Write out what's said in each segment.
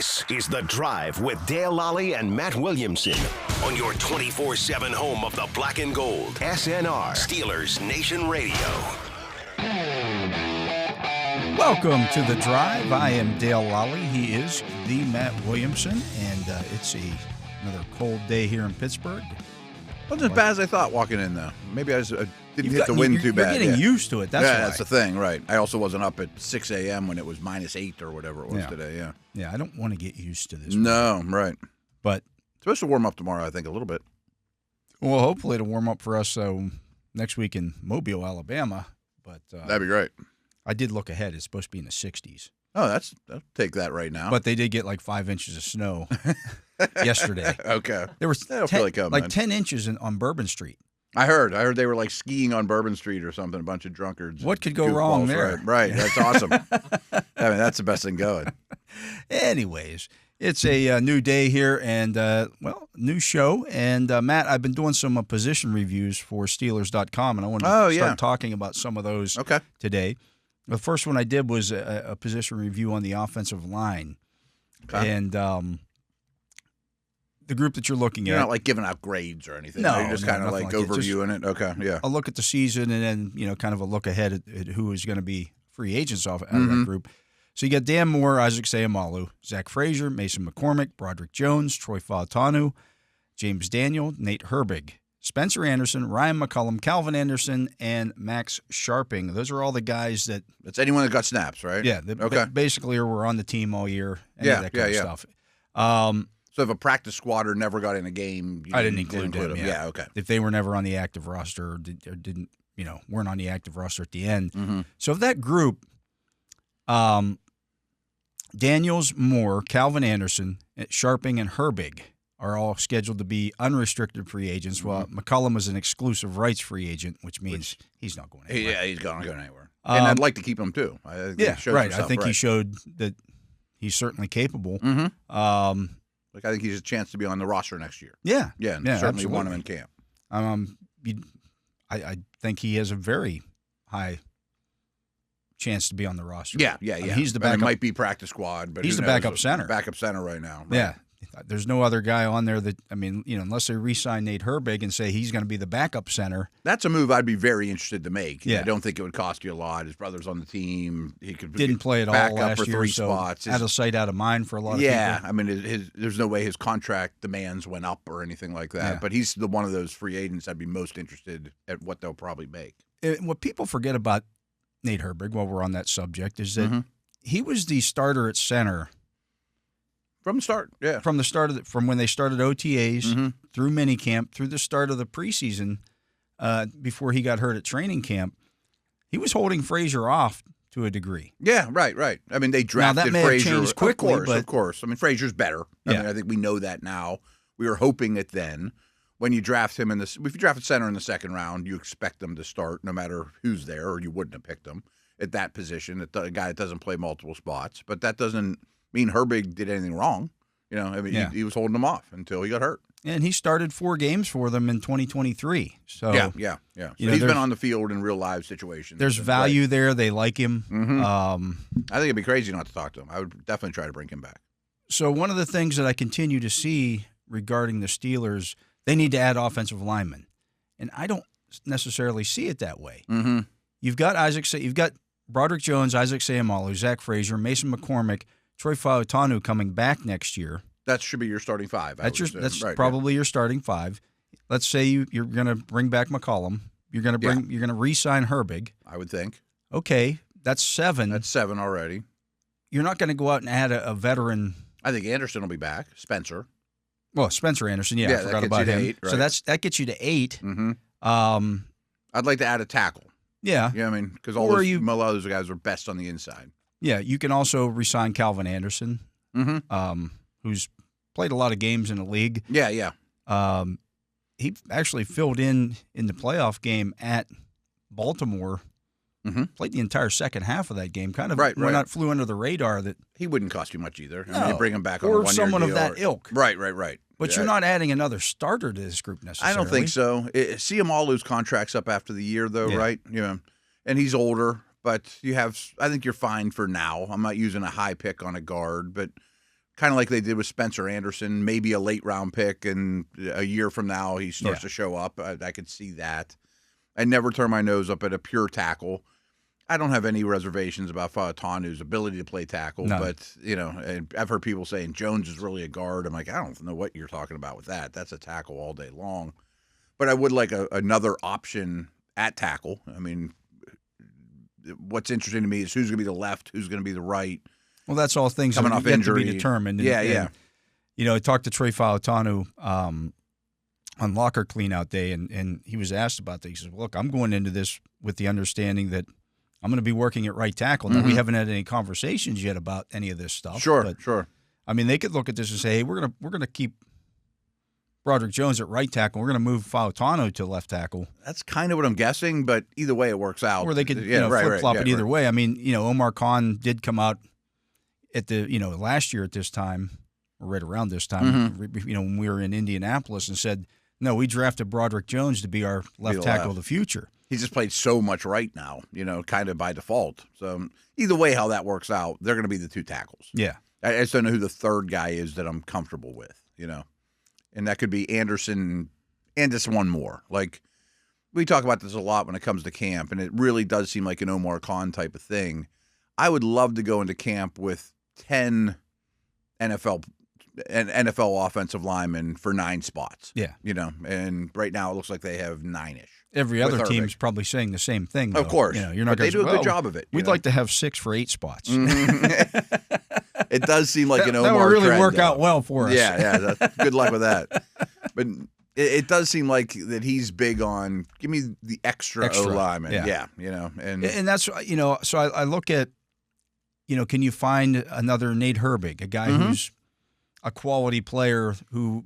This is The Drive with Dale Lolley and Matt Williamson on your 24/7 home of the black and gold. SNR, Steelers Nation Radio. Welcome to The Drive. I am Dale Lolley. He is the Matt Williamson, and it's another cold day here in Pittsburgh. Wasn't as bad as I thought walking in, though. Maybe I didn't hit the wind too bad. You're getting used to it. That's why. That's the thing, right. I also wasn't up at 6 a.m. when it was -8 or whatever it was today, yeah. Yeah, I don't want to get used to this. No, right. But it's supposed to warm up tomorrow, I think, a little bit. Well, hopefully it'll warm up for us next week in Mobile, Alabama. But that'd be great. I did look ahead. It's supposed to be in the 60s. Oh, I'll take that right now. But they did get like 5 inches of snow yesterday. Okay. There was That'll feel like coming, 10 inches on Bourbon Street. I heard they were like skiing on Bourbon Street or something, a bunch of drunkards. What could go wrong there? Right. That's awesome. I mean, that's the best thing going. Anyways, it's a new day here and, new show. And, Matt, I've been doing some position reviews for Steelers.com, and I want to start talking about some of those today. The first one I did was a position review on the offensive line. Okay. And the group that you're looking at. You're not like giving out grades or anything. No, you're just kind of like overviewing it. Okay, yeah. A look at the season and then, kind of a look ahead at who is going to be free agents out of that group. So you got Dan Moore, Isaac Seumalo, Zach Frazier, Mason McCormick, Broderick Jones, Troy Fautanu, James Daniel, Nate Herbig, Spencer Anderson, Ryan McCollum, Calvin Anderson, and Max Sharping. Those are all the guys that... That's anyone that got snaps, right? Yeah, basically were on the team all year. That kind of stuff. So if a practice squatter never got in a game, I didn't include them. Yeah, okay. If they were never on the active roster or didn't, weren't on the active roster at the end. Mm-hmm. So of that group, Daniels, Moore, Calvin Anderson, Sharping, and Herbig are all scheduled to be unrestricted free agents, while McCollum is an exclusive rights free agent, which means he's not going anywhere. Yeah, he's not going anywhere. And I'd like to keep him, too. I think he showed that he's certainly capable. Mm-hmm. I think he has a chance to be on the roster next year. Yeah. Yeah, and certainly want him in camp. I think he has a very high chance to be on the roster. Yeah. He's the backup. It might be practice squad, but he's the backup center. Backup center right now. Right? Yeah. There's no other guy on there that, unless they re-sign Nate Herbig and say he's going to be the backup center. That's a move I'd be very interested to make. Yeah. I don't think it would cost you a lot. His brother's on the team. He didn't play at all last year, so spots. Out of sight, out of mind for a lot of people. Yeah, I mean, there's no way his contract demands went up or anything like that. Yeah. But he's one of those free agents I'd be most interested at what they'll probably make. What people forget about Nate Herbig, while we're on that subject, is that he was the starter at center from the start. Yeah, from when they started OTAs through minicamp, through the start of the preseason, before he got hurt at training camp, he was holding Frazier off to a degree. Yeah, right. I mean, they drafted Frazier. Now, that may have changed quickly, of course. I mean, Frazier's better. I mean, I think we know that now. We were hoping it then. When you draft him if you draft a center in the second round, you expect them to start no matter who's there, or you wouldn't have picked him at that position, a guy that doesn't play multiple spots. But that doesn't mean Herbig did anything wrong. He was holding them off until he got hurt. And he started 4 games for them in 2023. So yeah. So he's been on the field in real live situations. There's value there. They like him. Mm-hmm. I think it'd be crazy not to talk to him. I would definitely try to bring him back. So one of the things that I continue to see regarding the Steelers, they need to add offensive linemen, and I don't necessarily see it that way. Mm-hmm. You've got Broderick Jones, Isaac Seumalo, Zach Frazier, Mason McCormick, Troy Fautanu coming back next year. That should be your starting 5. That's probably your starting 5. Let's say you're going to bring back McCollum. You're going to re-sign Herbig. I would think. Okay, that's 7. That's 7 already. You're not going to go out and add a veteran. I think Anderson will be back. Spencer. Well, Spencer Anderson, I forgot about him. 8, right? So that gets you to 8. Mm-hmm. I'd like to add a tackle. Yeah. Yeah, I mean, because a lot of those guys are best on the inside. Yeah, you can also re-sign Calvin Anderson, who's played a lot of games in the league. Yeah. He actually filled in the playoff game at Baltimore. Played the entire second half of that game. Kind of flew under the radar. That he wouldn't cost you much either. No. I mean, you bring him back on a 1-year deal. Or someone of that ilk. Right. But you're not adding another starter to this group necessarily. I don't think so. See them all lose contracts up after the year, though, right? And he's older, but I think you're fine for now. I'm not using a high pick on a guard, but kind of like they did with Spencer Anderson, maybe a late round pick, and a year from now he starts to show up. I could see that. I never turn my nose up at a pure tackle. I don't have any reservations about Fautanu's ability to play tackle, but, I've heard people saying Jones is really a guard. I'm like, I don't know what you're talking about with that. That's a tackle all day long. But I would like another option at tackle. I mean, what's interesting to me is who's going to be the left, who's going to be the right. Well, that's all things coming that off yet injury. To be determined. Yeah. I talked to Trey Fautanu on locker cleanout day, and he was asked about that. He says, look, I'm going into this with the understanding that I'm going to be working at right tackle. Now, we haven't had any conversations yet about any of this stuff. Sure. I mean, they could look at this and say, hey, we're gonna keep Broderick Jones at right tackle. We're going to move Fautanu to left tackle. That's kind of what I'm guessing, but either way it works out. Or they could flip-flop it either way. I mean, Omar Khan did come out at the last year at this time, or right around this time, when we were in Indianapolis, and said, no, we drafted Broderick Jones to be our left tackle of the future. He's just played so much right now, kind of by default. So either way how that works out, they're going to be the two tackles. Yeah. I just don't know who the third guy is that I'm comfortable with, And that could be Anderson and just one more. Like, we talk about this a lot when it comes to camp, and it really does seem like an Omar Khan type of thing. I would love to go into camp with 10 NFL offensive linemen for 9 spots. Yeah. And right now it looks like they have 9-ish. Every other team's probably saying the same thing, though. Of course. You're not they do a good job of it. We'd like to have 6 for 8 spots. It does seem like an Omar that would really trend, work though. out well for us. Yeah. Good luck with that. But it does seem like that he's big on give me the extra O-lineman. Yeah. And that's So I look at can you find another Nate Herbig, a guy who's a quality player who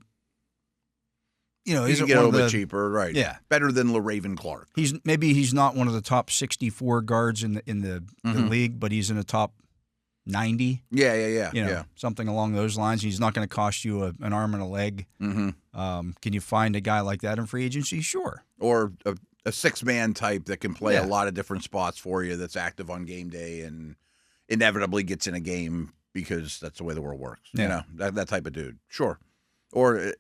isn't get a little bit cheaper, right? Yeah, better than LaRaven Clark. He's not one of the top 64 guards in the league, but he's in the top 90. Yeah. Something along those lines. He's not going to cost you an arm and a leg. Can you find a guy like that in free agency? Sure. Or a 6-man type that can play a lot of different spots for you. That's active on game day and inevitably gets in a game because that's the way the world works. Yeah. That type of dude. Sure. Or.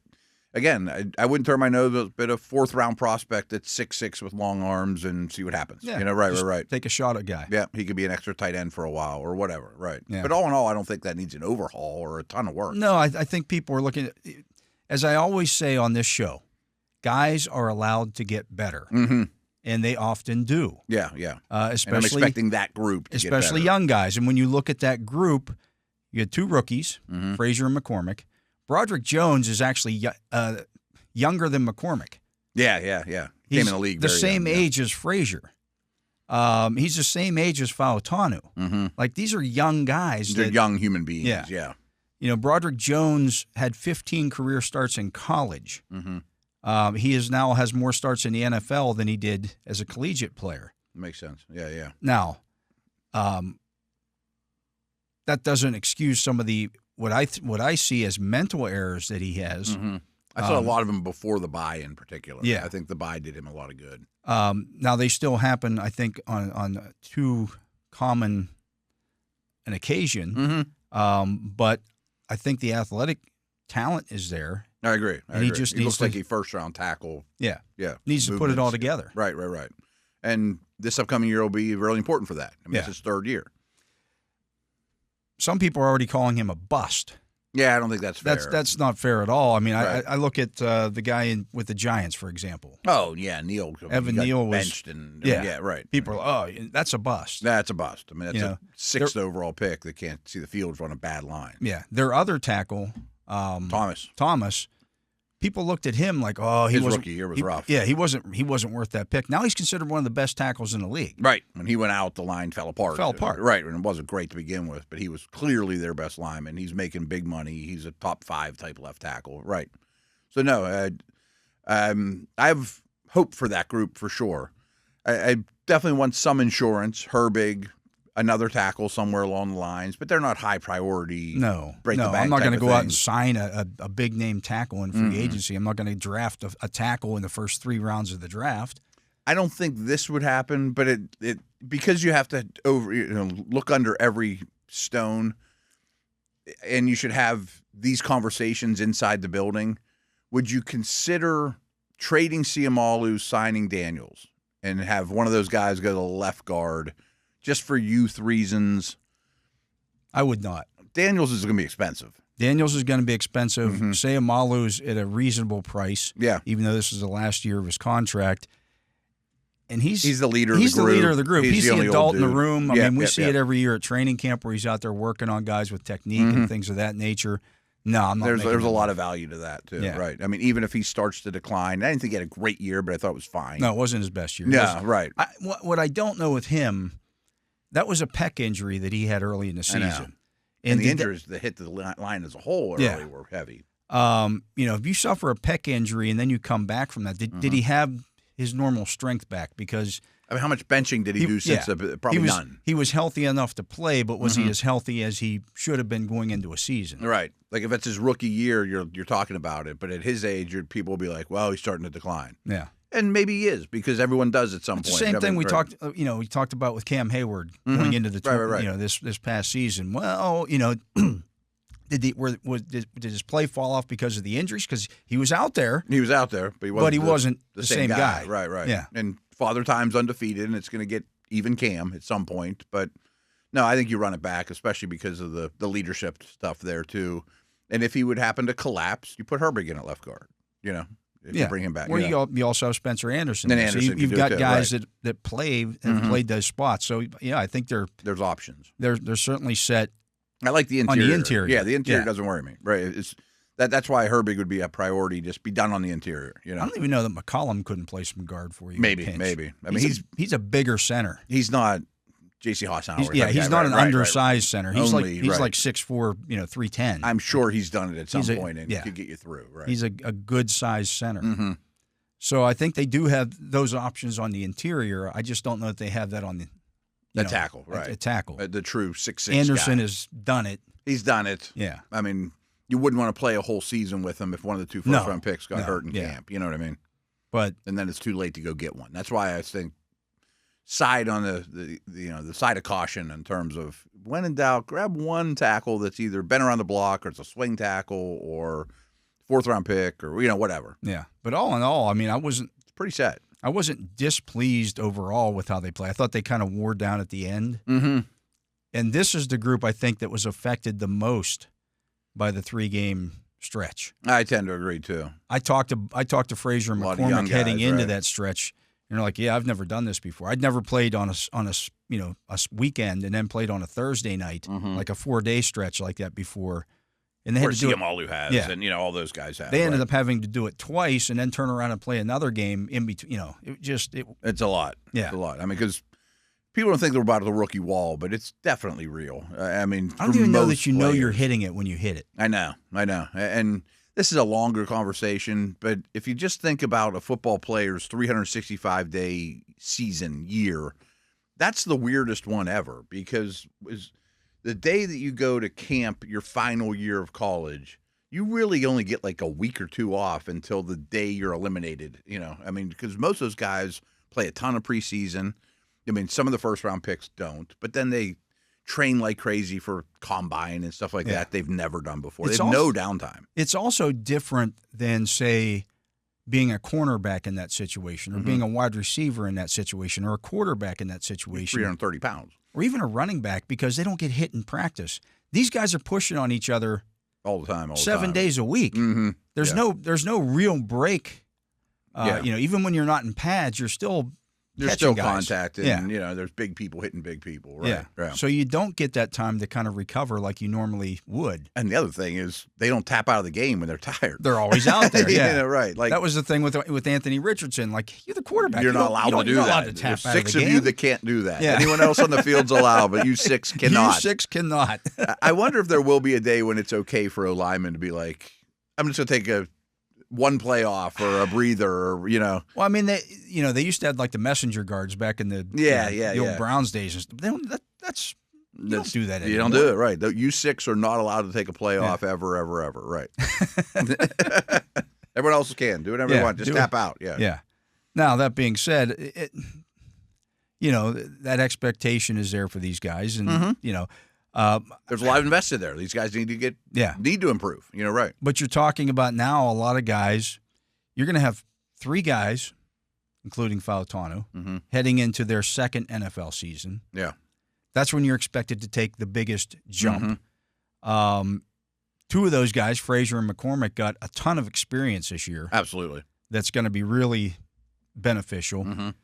Again, I wouldn't turn my nose at a 4th-round prospect that's 6'6" with long arms and see what happens. Yeah, right. Take a shot at a guy. Yeah, he could be an extra tight end for a while or whatever, right. Yeah. But all in all, I don't think that needs an overhaul or a ton of work. No, I think people are looking at, as I always say on this show, guys are allowed to get better, and they often do. Yeah. Especially, and I'm expecting that group to especially get better. young guys. And when you look at that group, you had 2 rookies, Frazier and McCormick. Broderick Jones is actually younger than McCormick. Yeah. He's Came in the league the very same young, age as Frazier. He's the same age as Fautanu. Like, these are young guys. They're young human beings. Yeah. Broderick Jones had 15 career starts in college. He now has more starts in the NFL than he did as a collegiate player. Makes sense. Yeah. Now, that doesn't excuse some of the what I see as mental errors that he has. I saw a lot of them before the bye in particular. Yeah. I think the bye did him a lot of good. Now, they still happen, I think, on too common an occasion. But I think the athletic talent is there. I agree. He just needs looks to, like a 1st-round tackle. Yeah. Movements. Needs to put it all together. Right. And this upcoming year will be really important for that. I mean, it's his 3rd year. Some people are already calling him a bust. Yeah, I don't think that's fair. That's not fair at all. I mean, Right. I look at the guy with the Giants, for example. Oh, yeah, Neal. Evan Neal was benched. Right. People are, that's a bust. That's a bust. I mean, that's a 6th overall pick that can't see the field run a bad line. Yeah. Their other tackle, Thomas, people looked at him like, his rookie year was rough. Yeah, he wasn't worth that pick. Now he's considered one of the best tackles in the league. Right. When he went out, the line fell apart. Right. And it wasn't great to begin with, but he was clearly their best lineman. He's making big money. He's a top 5 type left tackle. Right. So, no, I have hope for that group for sure. I definitely want some insurance. Herbig, another tackle somewhere along the lines, but they're not high priority. No, I'm not going to go out and sign a big name tackle in free agency. I'm not going to draft a tackle in the first 3 rounds of the draft. I don't think this would happen, but it because you have to look under every stone. and you should have these conversations inside the building, would you consider trading Ciamalu, signing Daniels, and have one of those guys go to the left guard just for youth reasons? I would not. Daniels is going to be expensive. Daniels is going to be expensive. Ciamalu's at a reasonable price. Yeah. Even though this is the last year of his contract. And he's the leader of the group. He's the leader of the group. He's the adult in the room. I mean, we see it every year at training camp where he's out there working on guys with technique and things of that nature. No, I'm not. There's a lot of value to that too, right? I mean, even if he starts to decline, I didn't think he had a great year, but I thought it was fine. No, it wasn't his best year. Yeah, right. What I don't know with him, that was a pec injury that he had early in the season. And the injuries that hit the line as a whole early were heavy. If you suffer a pec injury and then you come back from that, did he have his normal strength back? Because I mean, how much benching did he do since? Probably none. He was healthy enough to play, but was he as healthy as he should have been going into a season? Right. Like if it's his rookie year, you're talking about it. But at his age, people will be like, "Well, he's starting to decline." Yeah. And maybe he is because everyone does at some point. The same thing we talked about with Cam Hayward going into the this past season. Well, did his play fall off because of the injuries? Because he was out there. He was out there, but he wasn't the same guy. Right. Yeah. And Father Time's undefeated, and it's going to get even Cam at some point. But no, I think you run it back, especially because of the leadership stuff there too. And if he would happen to collapse, you put Herbig in at left guard. If you bring him back. Well, you also have Spencer Anderson. Then Anderson, so you've got guys that play and played those spots. So I think there's options. They're certainly set. I like the interior. On the interior. Yeah, the interior doesn't worry me. Right. That's why Herbig would be a priority. Just be done on the interior. I don't even know that McCollum couldn't play some guard for you. Maybe. I mean, he's a bigger center. He's not J.C. Hassanauer. He's not an undersized center. He's like 6'4", 310. I'm sure he's done it at some point and could get you through. Right. He's a good sized center. So I think they do have those options on the interior. I just don't know that they have that on the tackle. Right. A tackle. The true 6'6" Anderson guy. has done it. He's done it. Yeah. I mean, you wouldn't want to play a whole season with him if one of the two first-round picks got hurt in camp. You know what I mean? And then it's too late to go get one. That's why I think side on the side of caution in terms of when in doubt, grab one tackle that's either been around the block or it's a swing tackle or fourth-round pick or whatever. Yeah. But all in all, I mean, it's pretty set. I wasn't displeased overall with how they play. I thought they kind of wore down at the end. And this is the group I think that was affected the most by the 3-game stretch. I tend to agree too. I talked to Frazier and McCormick heading into that stretch, and they're like, "Yeah, I've never done this before. I'd never played on a weekend and then played on a Thursday night, like a 4-day stretch like that before." And they had to do Ciamalu has, and all those guys have. They ended up having to do it twice and then turn around and play another game in between. It's a lot. Yeah, it's a lot. I mean, because people don't think they're about the rookie wall, but it's definitely real. I mean, I don't even know that you know you're hitting it when you hit it. I know. And this is a longer conversation, but if you just think about a football player's 365-day season year, that's the weirdest one ever because the day that you go to camp your final year of college, you really only get like a week or two off until the day you're eliminated. I mean, because most of those guys play a ton of preseason. I mean, some of the first-round picks don't, but then they train like crazy for combine and stuff like that they've never done before. They have no downtime. It's also different than, say, being a cornerback in that situation or being a wide receiver in that situation or a quarterback in that situation. 330 pounds. Or even a running back because they don't get hit in practice. These guys are pushing on each other all the time. 7 days a week. There's no real break. Even when you're not in pads, you're still There's still contact, and there's big people hitting big people, right? Yeah. So you don't get that time to kind of recover like you normally would. And the other thing is they don't tap out of the game when they're tired. They're always out there. Yeah, right. Like that was the thing with Anthony Richardson. Like you're the quarterback. You're not allowed to do that. There's 6 of you that can't do that. Yeah. Anyone else on the field's allowed, but you 6 cannot. You 6 cannot. I wonder if there will be a day when it's okay for a lineman to be like, I'm just going to take one play off or a breather, or Well, I mean, they used to have like the messenger guards back in the old Browns days. They don't. You don't do that anymore. You don't do it, right? You 6 are not allowed to take a play off ever, right? Everyone else can do whatever they want. Just tap out. Yeah. Yeah. Now that being said, that expectation is there for these guys, and There's a lot invested there. These guys need to improve. Right. But you're talking about now a lot of guys. You're going to have 3 guys, including Fautanu, heading into their second NFL season. Yeah. That's when you're expected to take the biggest jump. 2 of those guys, Frazier and McCormick, got a ton of experience this year. Absolutely. That's going to be really beneficial.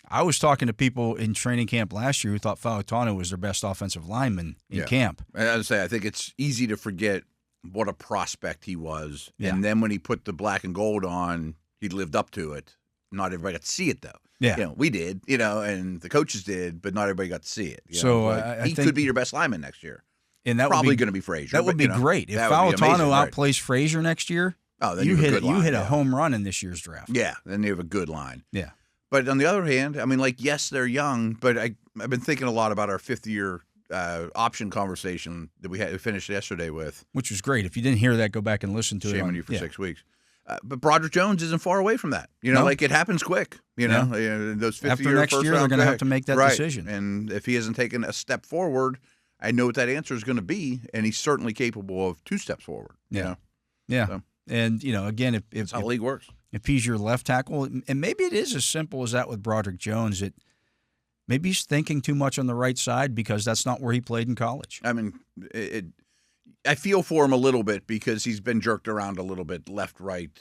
I was talking to people in training camp last year who thought Fautanu was their best offensive lineman in camp. As I say, I think it's easy to forget what a prospect he was. Yeah. And then when he put the black and gold on, he lived up to it. Not everybody got to see it, though. Yeah. We did, and the coaches did, but not everybody got to see it. I he think, could be your best lineman next year. And that probably going to be Frazier. That would be great. If Fautanu outplays Frazier next year, then you hit a home run in this year's draft. Yeah, then you have a good line. Yeah. But on the other hand, yes, they're young, but I've been thinking a lot about our 5th-year option conversation that we finished yesterday with. Which was great. If you didn't hear that, go back and listen to it. Shame on you for 6 weeks. But Broderick Jones isn't far away from that. It happens quick. Those 5th-year, after next year, they're going to have to make that decision. And if he hasn't taken a step forward, I know what that answer is going to be, and he's certainly capable of 2 steps forward. Yeah. So, and again, if that's how the league works. If he's your left tackle, and maybe it is as simple as that with Broderick Jones, maybe he's thinking too much on the right side because that's not where he played in college. I feel for him a little bit because he's been jerked around a little bit left, right,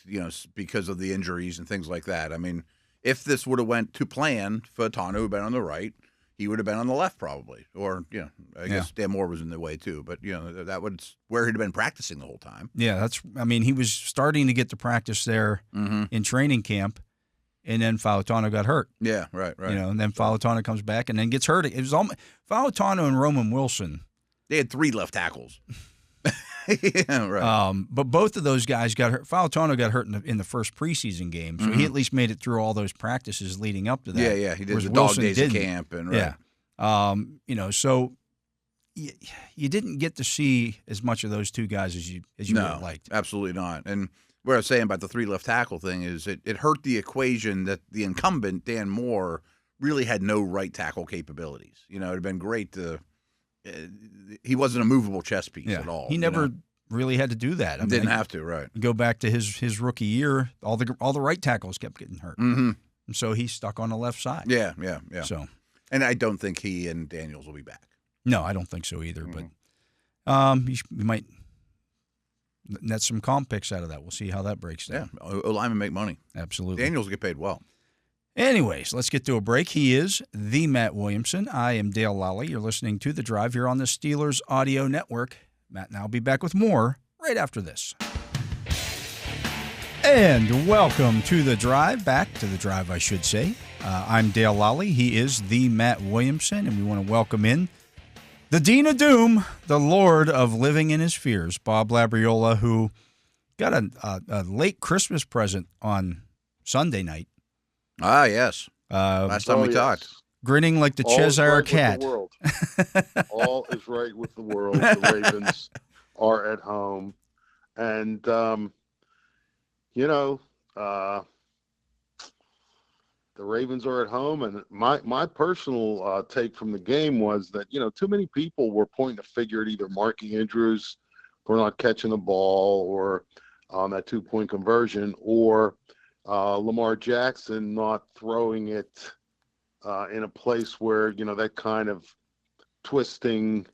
because of the injuries and things like that. If this would have went to plan, Fautanu would have been on the right. He would have been on the left probably. Or, I guess Dan Moore was in the way too. But, that was where he'd been practicing the whole time. Yeah, he was starting to get to practice there in training camp, and then Fautanu got hurt. Yeah, right. And then Fautanu comes back and then gets hurt. It was Fautanu and Roman Wilson. They had 3 left tackles. Yeah, right. But both of those guys got hurt. Fautanu got hurt in the first preseason game, so he at least made it through all those practices leading up to that. Yeah, he did the dog days of camp and right. Yeah, so you didn't get to see as much of those 2 guys as you would have liked. Absolutely not. And what I was saying about the 3 left tackle thing is it hurt the equation that the incumbent Dan Moore really had no right tackle capabilities. It'd have been great to. He wasn't a movable chess piece at all. He never really had to do that. Didn't have to, right? Go back to his rookie year, all the right tackles kept getting hurt, and so he's stuck on the left side. Yeah. So, and I don't think he and Daniels will be back. No, I don't think so either. But you might net some comp picks out of that. We'll see how that breaks down. Yeah, O-linemen make money. Absolutely. Daniels get paid well. Anyways, let's get to a break. He is the Matt Williamson. I am Dale Lolley. You're listening to The Drive here on the Steelers Audio Network. Matt and I will be back with more right after this. And welcome to The Drive. Back to The Drive, I should say. I'm Dale Lolley. He is the Matt Williamson, and we want to welcome in the Dean of Doom, the Lord of Living in His Fears, Bob Labriola, who got a late Christmas present on Sunday night. Ah, yes. Last time we talked. Grinning like the Cheshire Cat. All is right with the world. The Ravens are at home. And, the Ravens are at home. And my personal take from the game was that, too many people were pointing a finger at either Marky Andrews for not catching the ball or that 2-point conversion or Lamar Jackson not throwing it in a place where, that kind of twisting,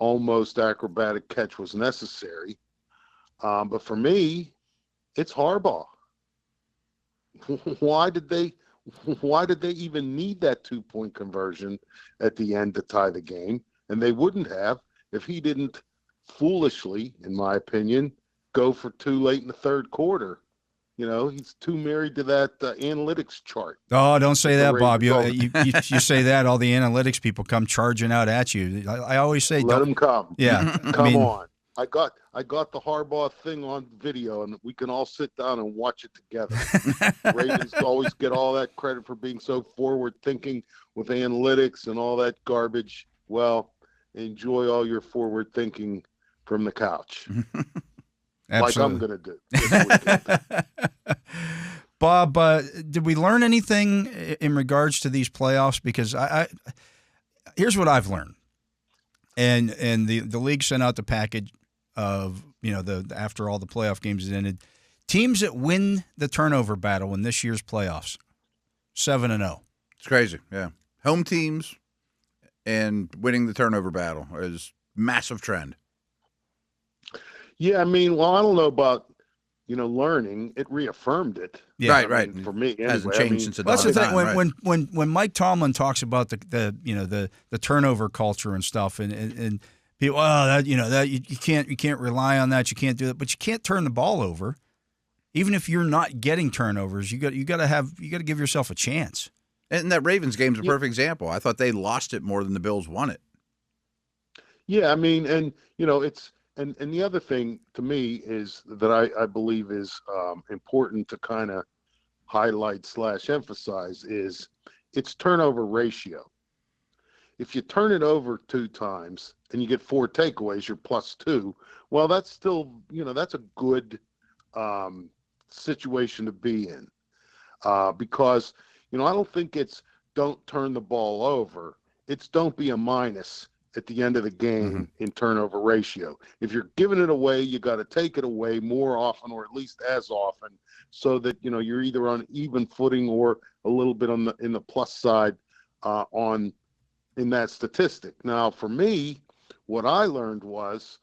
almost acrobatic catch was necessary. But for me, it's Harbaugh. Why did they even need that 2-point conversion at the end to tie the game? And they wouldn't have if he didn't foolishly, in my opinion, go for 2 late in the third quarter. He's too married to that analytics chart. Oh, don't say that, Bob. You say that, all the analytics people come charging out at you. I always say, let them come. Yeah, come on. I got the Harbaugh thing on video, and we can all sit down and watch it together. Ravens always get all that credit for being so forward thinking with analytics and all that garbage. Well, enjoy all your forward thinking from the couch. Absolutely. Like I'm going to do. Bob, did we learn anything in regards to these playoffs? Because here's what I've learned, and the league sent out the package of after all the playoff games had ended, teams that win the turnover battle in this year's playoffs, 7-0. It's crazy, yeah. Home teams and winning the turnover battle is massive trend. Yeah, I mean, well, I don't know about learning. It reaffirmed it. Yeah, right. For me, anyway. Hasn't changed since the that's the thing. time, When Mike Tomlin talks about the turnover culture and stuff, and people, that you can't rely on that. You can't do that, but you can't turn the ball over, even if you're not getting turnovers. You got to give yourself a chance. And that Ravens game's a perfect example. I thought they lost it more than the Bills won it. Yeah, I mean, and it's. And the other thing to me is that I believe is important to kind of highlight / emphasize is its turnover ratio. If you turn it over 2 times and you get 4 takeaways, you're +2. Well, that's still, that's a good situation to be in because, I don't think it's don't turn the ball over. It's don't be a minus at the end of the game in turnover ratio. If you're giving it away, you got to take it away more often, or at least as often, so that you're either on even footing or a little bit in the plus side in that statistic. Now, for me, what I learned was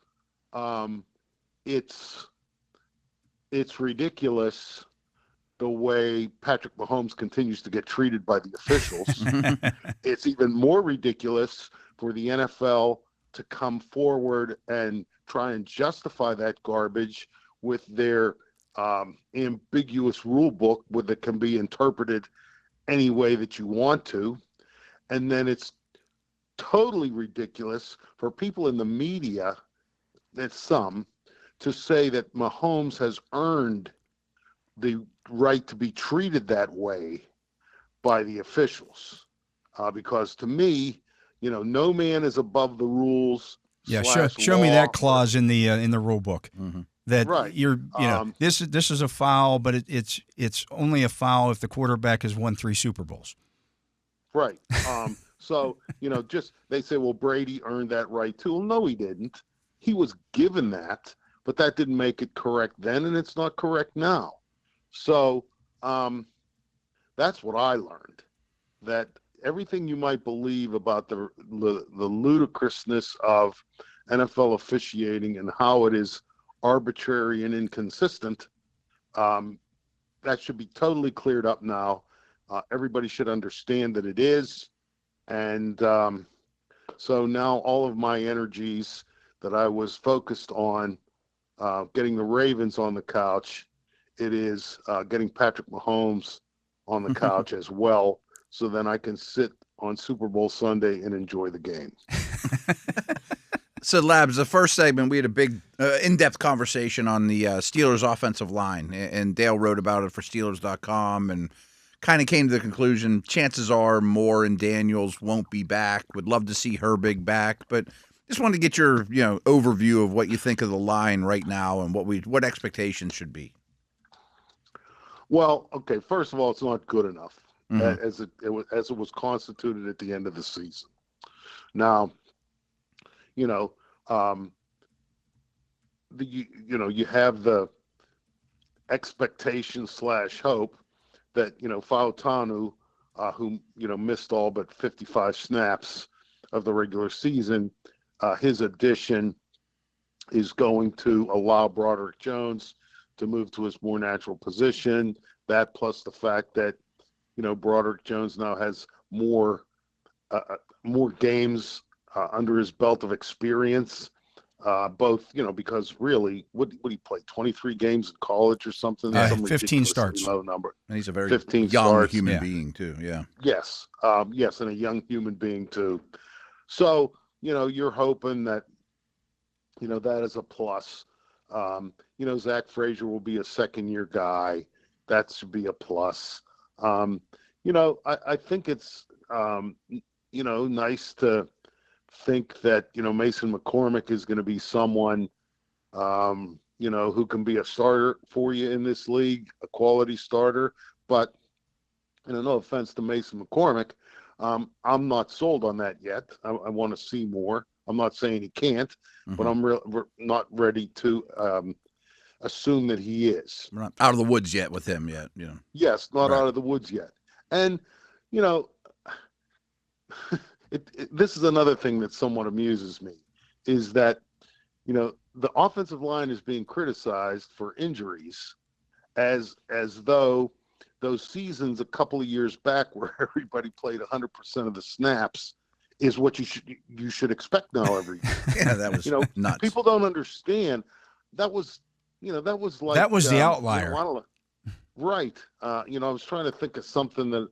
it's ridiculous the way Patrick Mahomes continues to get treated by the officials. It's even more ridiculous for the NFL to come forward and try and justify that garbage with their ambiguous rule book that can be interpreted any way that you want to. And then it's totally ridiculous for people in the media, to say that Mahomes has earned the right to be treated that way by the officials. Because to me, no man is above the rules. Yeah, show me that clause in the rule book. That right. You're this is a foul, but it's only a foul if the quarterback has won 3 Super Bowls. Right. So just they say, well, Brady earned that right too. Well, no, he didn't. He was given that, but that didn't make it correct then, and it's not correct now. So that's what I learned. That everything you might believe about the ludicrousness of NFL officiating and how it is arbitrary and inconsistent, that should be totally cleared up now. Everybody should understand that it is. And so now all of my energies that I was focused on getting the Ravens on the couch, it is getting Patrick Mahomes on the couch as well. So then I can sit on Super Bowl Sunday and enjoy the game. So, Labs, the first segment, we had a big in-depth conversation on the Steelers' offensive line, and Dale wrote about it for Steelers.com and kind of came to the conclusion chances are Moore and Daniels won't be back. Would love to see Herbig back, but just wanted to get your overview of what you think of the line right now and what expectations should be. Well, okay, first of all, it's not good enough. As it was constituted at the end of the season. Now, you have the expectation / hope that Fautanu, who missed all but 55 snaps of the regular season, his addition is going to allow Broderick Jones to move to his more natural position. That plus the fact that Broderick Jones now has more games under his belt of experience, both because really, what he play 23 games in college or something? 15 starts. Low number. And he's a very 15 young starts. human being too. Yeah. Yes, yes, and a young human being too. So you're hoping that that is a plus. Zach Frazier will be a second-year guy. That should be a plus. I think it's, nice to think that, Mason McCormick is going to be someone, who can be a starter for you in this league, a quality starter. But, no offense to Mason McCormick, I'm not sold on that yet. I want to see more. I'm not saying he can't, but I'm not ready to assume that he is. We're not out of the woods yet with him yet. Yes, not Right. out of the woods yet. And, this is another thing that somewhat amuses me, is that, the offensive line is being criticized for injuries as though those seasons a couple of years back where everybody played 100% of the snaps is what you should expect now every year. Yeah, that was nuts. People don't understand. That was like that was the outlier. I don't know. Right. I was trying to think of something that,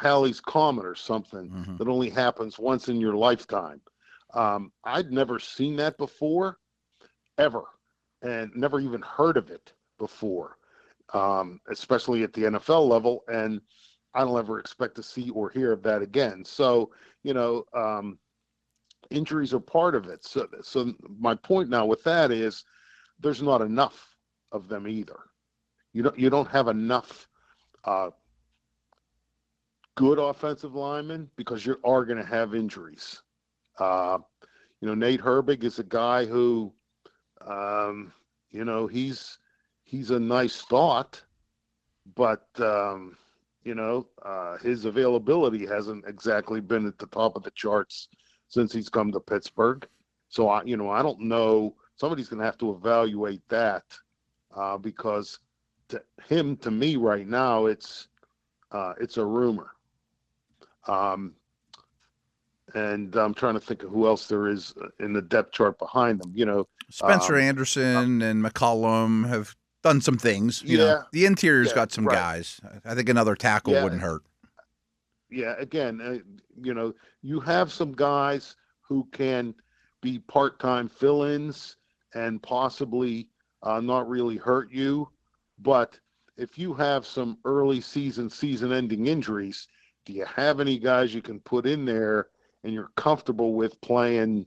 Halley's Comet or something that only happens once in your lifetime. I'd never seen that before, ever, and never even heard of it before, especially at the NFL level. And I don't ever expect to see or hear of that again. So, injuries are part of it. So my point now with that is there's not enough of them either. You don't have enough good offensive linemen because you are going to have injuries. Nate Herbig is a guy who, he's a nice thought, but his availability hasn't exactly been at the top of the charts since he's come to Pittsburgh. So I don't know. Somebody's going to have to evaluate that because to me right now, it's a rumor. And I'm trying to think of who else there is in the depth chart behind them. Spencer Anderson and McCollum have done some things. The interior's got some guys. I think another tackle wouldn't hurt. Yeah, again, you have some guys who can be part-time fill-ins and possibly not really hurt you. But if you have some early season-ending injuries, do you have any guys you can put in there and you're comfortable with playing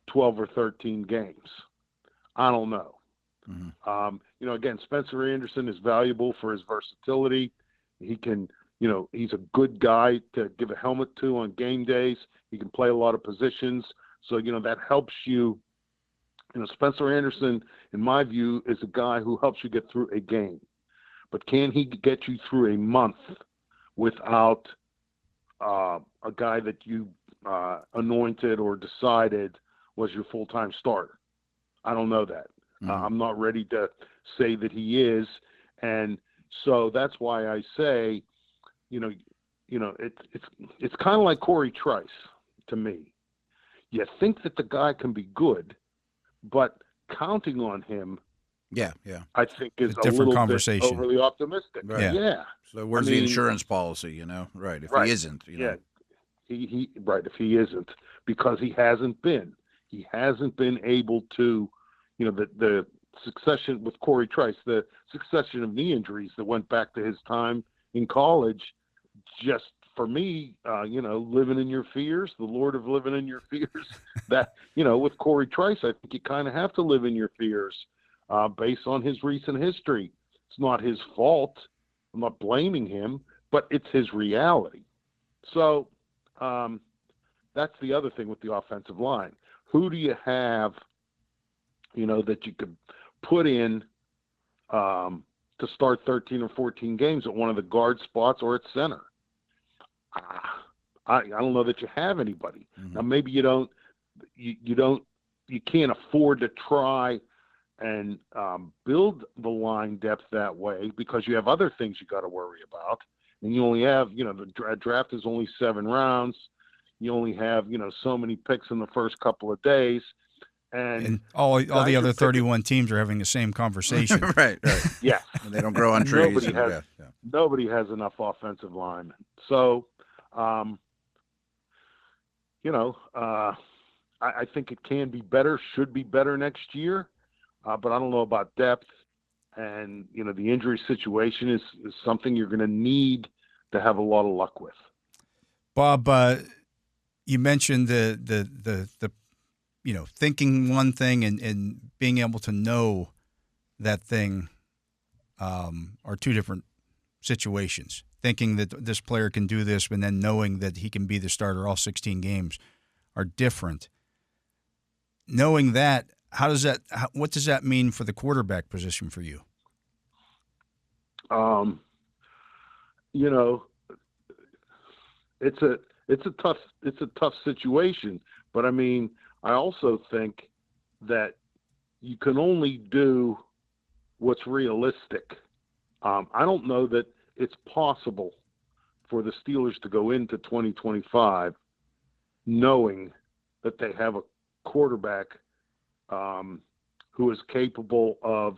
12 or 13 games? I don't know. Again, Spencer Anderson is valuable for his versatility. He can, he's a good guy to give a helmet to on game days. He can play a lot of positions. So, that helps you. Spencer Anderson, in my view, is a guy who helps you get through a game. But can he get you through a month without a guy that you anointed or decided was your full-time starter? I don't know that. I'm not ready to say that he is. And so that's why I say, it's kind of like Corey Trice to me. You think that the guy can be good, but counting on him, I think is a different little conversation. bit overly optimistic. Right. Yeah. So where's the insurance policy, Right. If he isn't, Yeah. He right. If he isn't, because he hasn't been able to, the succession with Corey Trice, the succession of knee injuries that went back to his time in college, just for me, living in your fears, the Lord of living in your fears, that, with Corey Trice, I think you kind of have to live in your fears based on his recent history. It's not his fault. I'm not blaming him, but it's his reality. So that's the other thing with the offensive line. Who do you have, that you could put in to start 13 or 14 games at one of the guard spots or at center? I don't know that you have anybody. Now maybe you can't afford to try and build the line depth that way because you have other things you got to worry about, and you only have the draft is only 7 rounds. You only have so many picks in the first couple of days, and all the other 31 teams are having the same conversation. Right. Yeah, and they don't grow on trees. Nobody has enough offensive linemen. So, I think it can be better, should be better next year, but I don't know about depth. And, the injury situation is something you're going to need to have a lot of luck with. Bob, you mentioned the thinking one thing and being able to know that thing are two different situations. thinking that this player can do this, and then knowing that he can be the starter all 16 games are different. Knowing that, what does that mean for the quarterback position for you? You know, it's a tough situation, but I mean, I also think that you can only do what's realistic. I don't know that it's possible for the Steelers to go into 2025 knowing that they have a quarterback who is capable of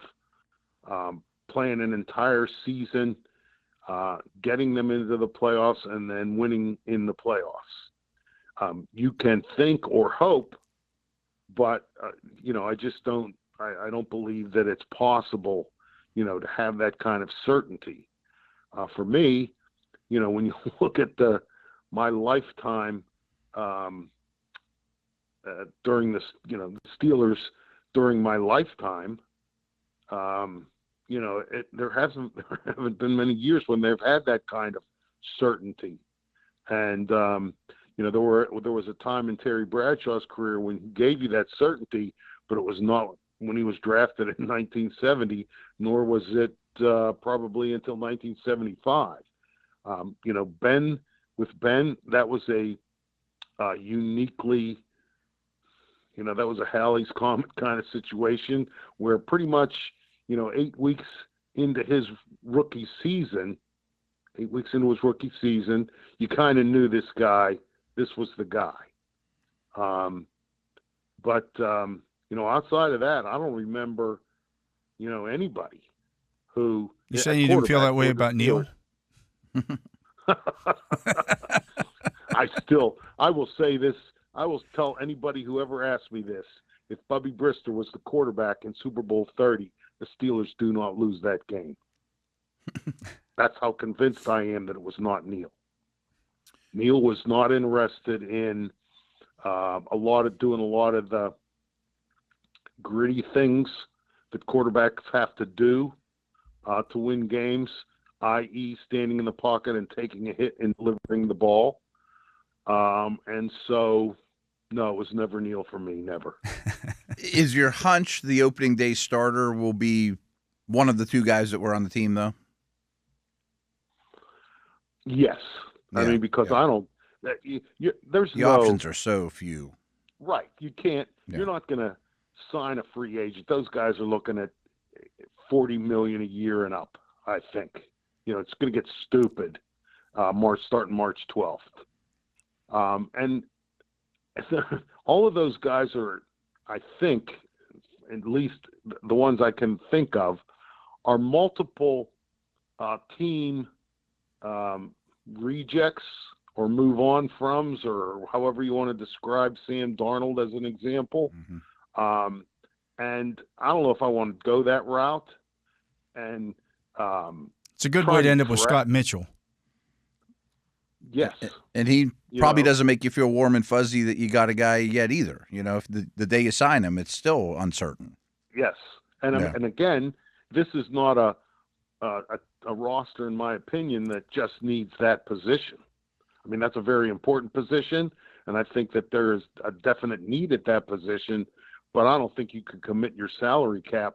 playing an entire season, getting them into the playoffs, and then winning in the playoffs. You can think or hope, but I just don't. I don't believe that it's possible, to have that kind of certainty. For me, when you look at my lifetime during this, the Steelers during my lifetime, there haven't been many years when they've had that kind of certainty. And, there was a time in Terry Bradshaw's career when he gave you that certainty, but it was not when he was drafted in 1970, nor was it probably until 1975. Ben, that was a uniquely, that was a Halley's Comet kind of situation where pretty much, 8 weeks into his rookie season, you kind of knew this was the guy. But outside of that, I don't remember, anybody who. You saying you didn't feel that way about Neil? I will say this. I will tell anybody who ever asks me this. If Bubby Brister was the quarterback in Super Bowl 30, the Steelers do not lose that game. That's how convinced I am that it was not Neil. Neil was not interested in doing a lot of the gritty things that quarterbacks have to do to win games, i.e. standing in the pocket and taking a hit and delivering the ball. And so, no, it was never Neil for me, never. Is your hunch the opening day starter will be one of the two guys that were on the team, though? Yes. I mean, because I don't – there's the options are so few. Right. You can't – you're not going to sign a free agent. Those guys are looking at $40 million a year and up, I think. It's going to get stupid starting March 12th. And all of those guys are, I think, at least the ones I can think of, are multiple team rejects or move on froms, or however you want to describe Sam Darnold as an example. Mm-hmm. And I don't know if I want to go that route. And it's a good way to end up with Scott Mitchell. Yes. And he probably doesn't make you feel warm and fuzzy that you got a guy yet either. If the day you sign him, it's still uncertain. Yes. And again, this is not a roster, in my opinion, that just needs that position. I mean, that's a very important position, and I think that there is a definite need at that position, but I don't think you could commit your salary cap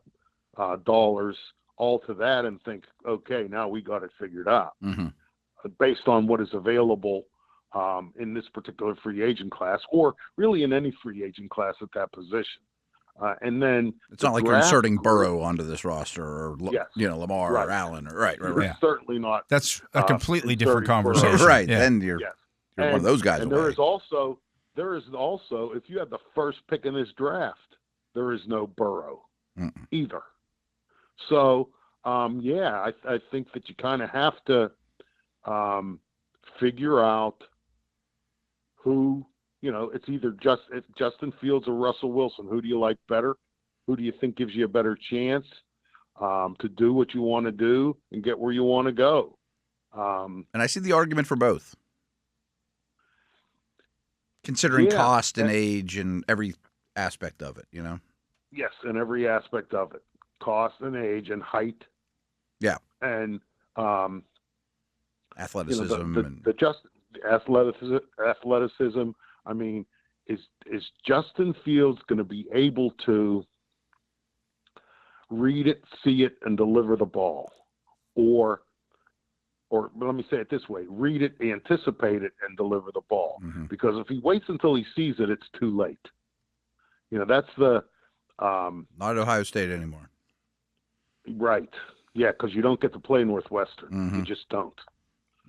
dollars all to that and think, okay, now we got it figured out. Mm-hmm. Based on what is available in this particular free agent class, or really in any free agent class at that position. And then it's not like you're inserting Burrow onto this roster, or Lamar or Allen, or right. Certainly not. That's a completely different conversation, right? Yeah. Then you're one of those guys. And there is also, if you have the first pick in this draft, there is no Burrow either. So, I think that you kind of have to figure out who. It's either Justin Fields or Russell Wilson. Who do you like better? Who do you think gives you a better chance to do what you want to do and get where you want to go? And I see the argument for both, considering cost and age and every aspect of it. Yes, in every aspect of it, cost and age and height. Yeah, and athleticism and athleticism. I mean, is Justin Fields going to be able to read it, see it, and deliver the ball, or let me say it this way: read it, anticipate it, and deliver the ball? Mm-hmm. Because if he waits until he sees it, it's too late. That's the not at Ohio State anymore. Right. Yeah, because you don't get to play Northwestern. Mm-hmm. You just don't.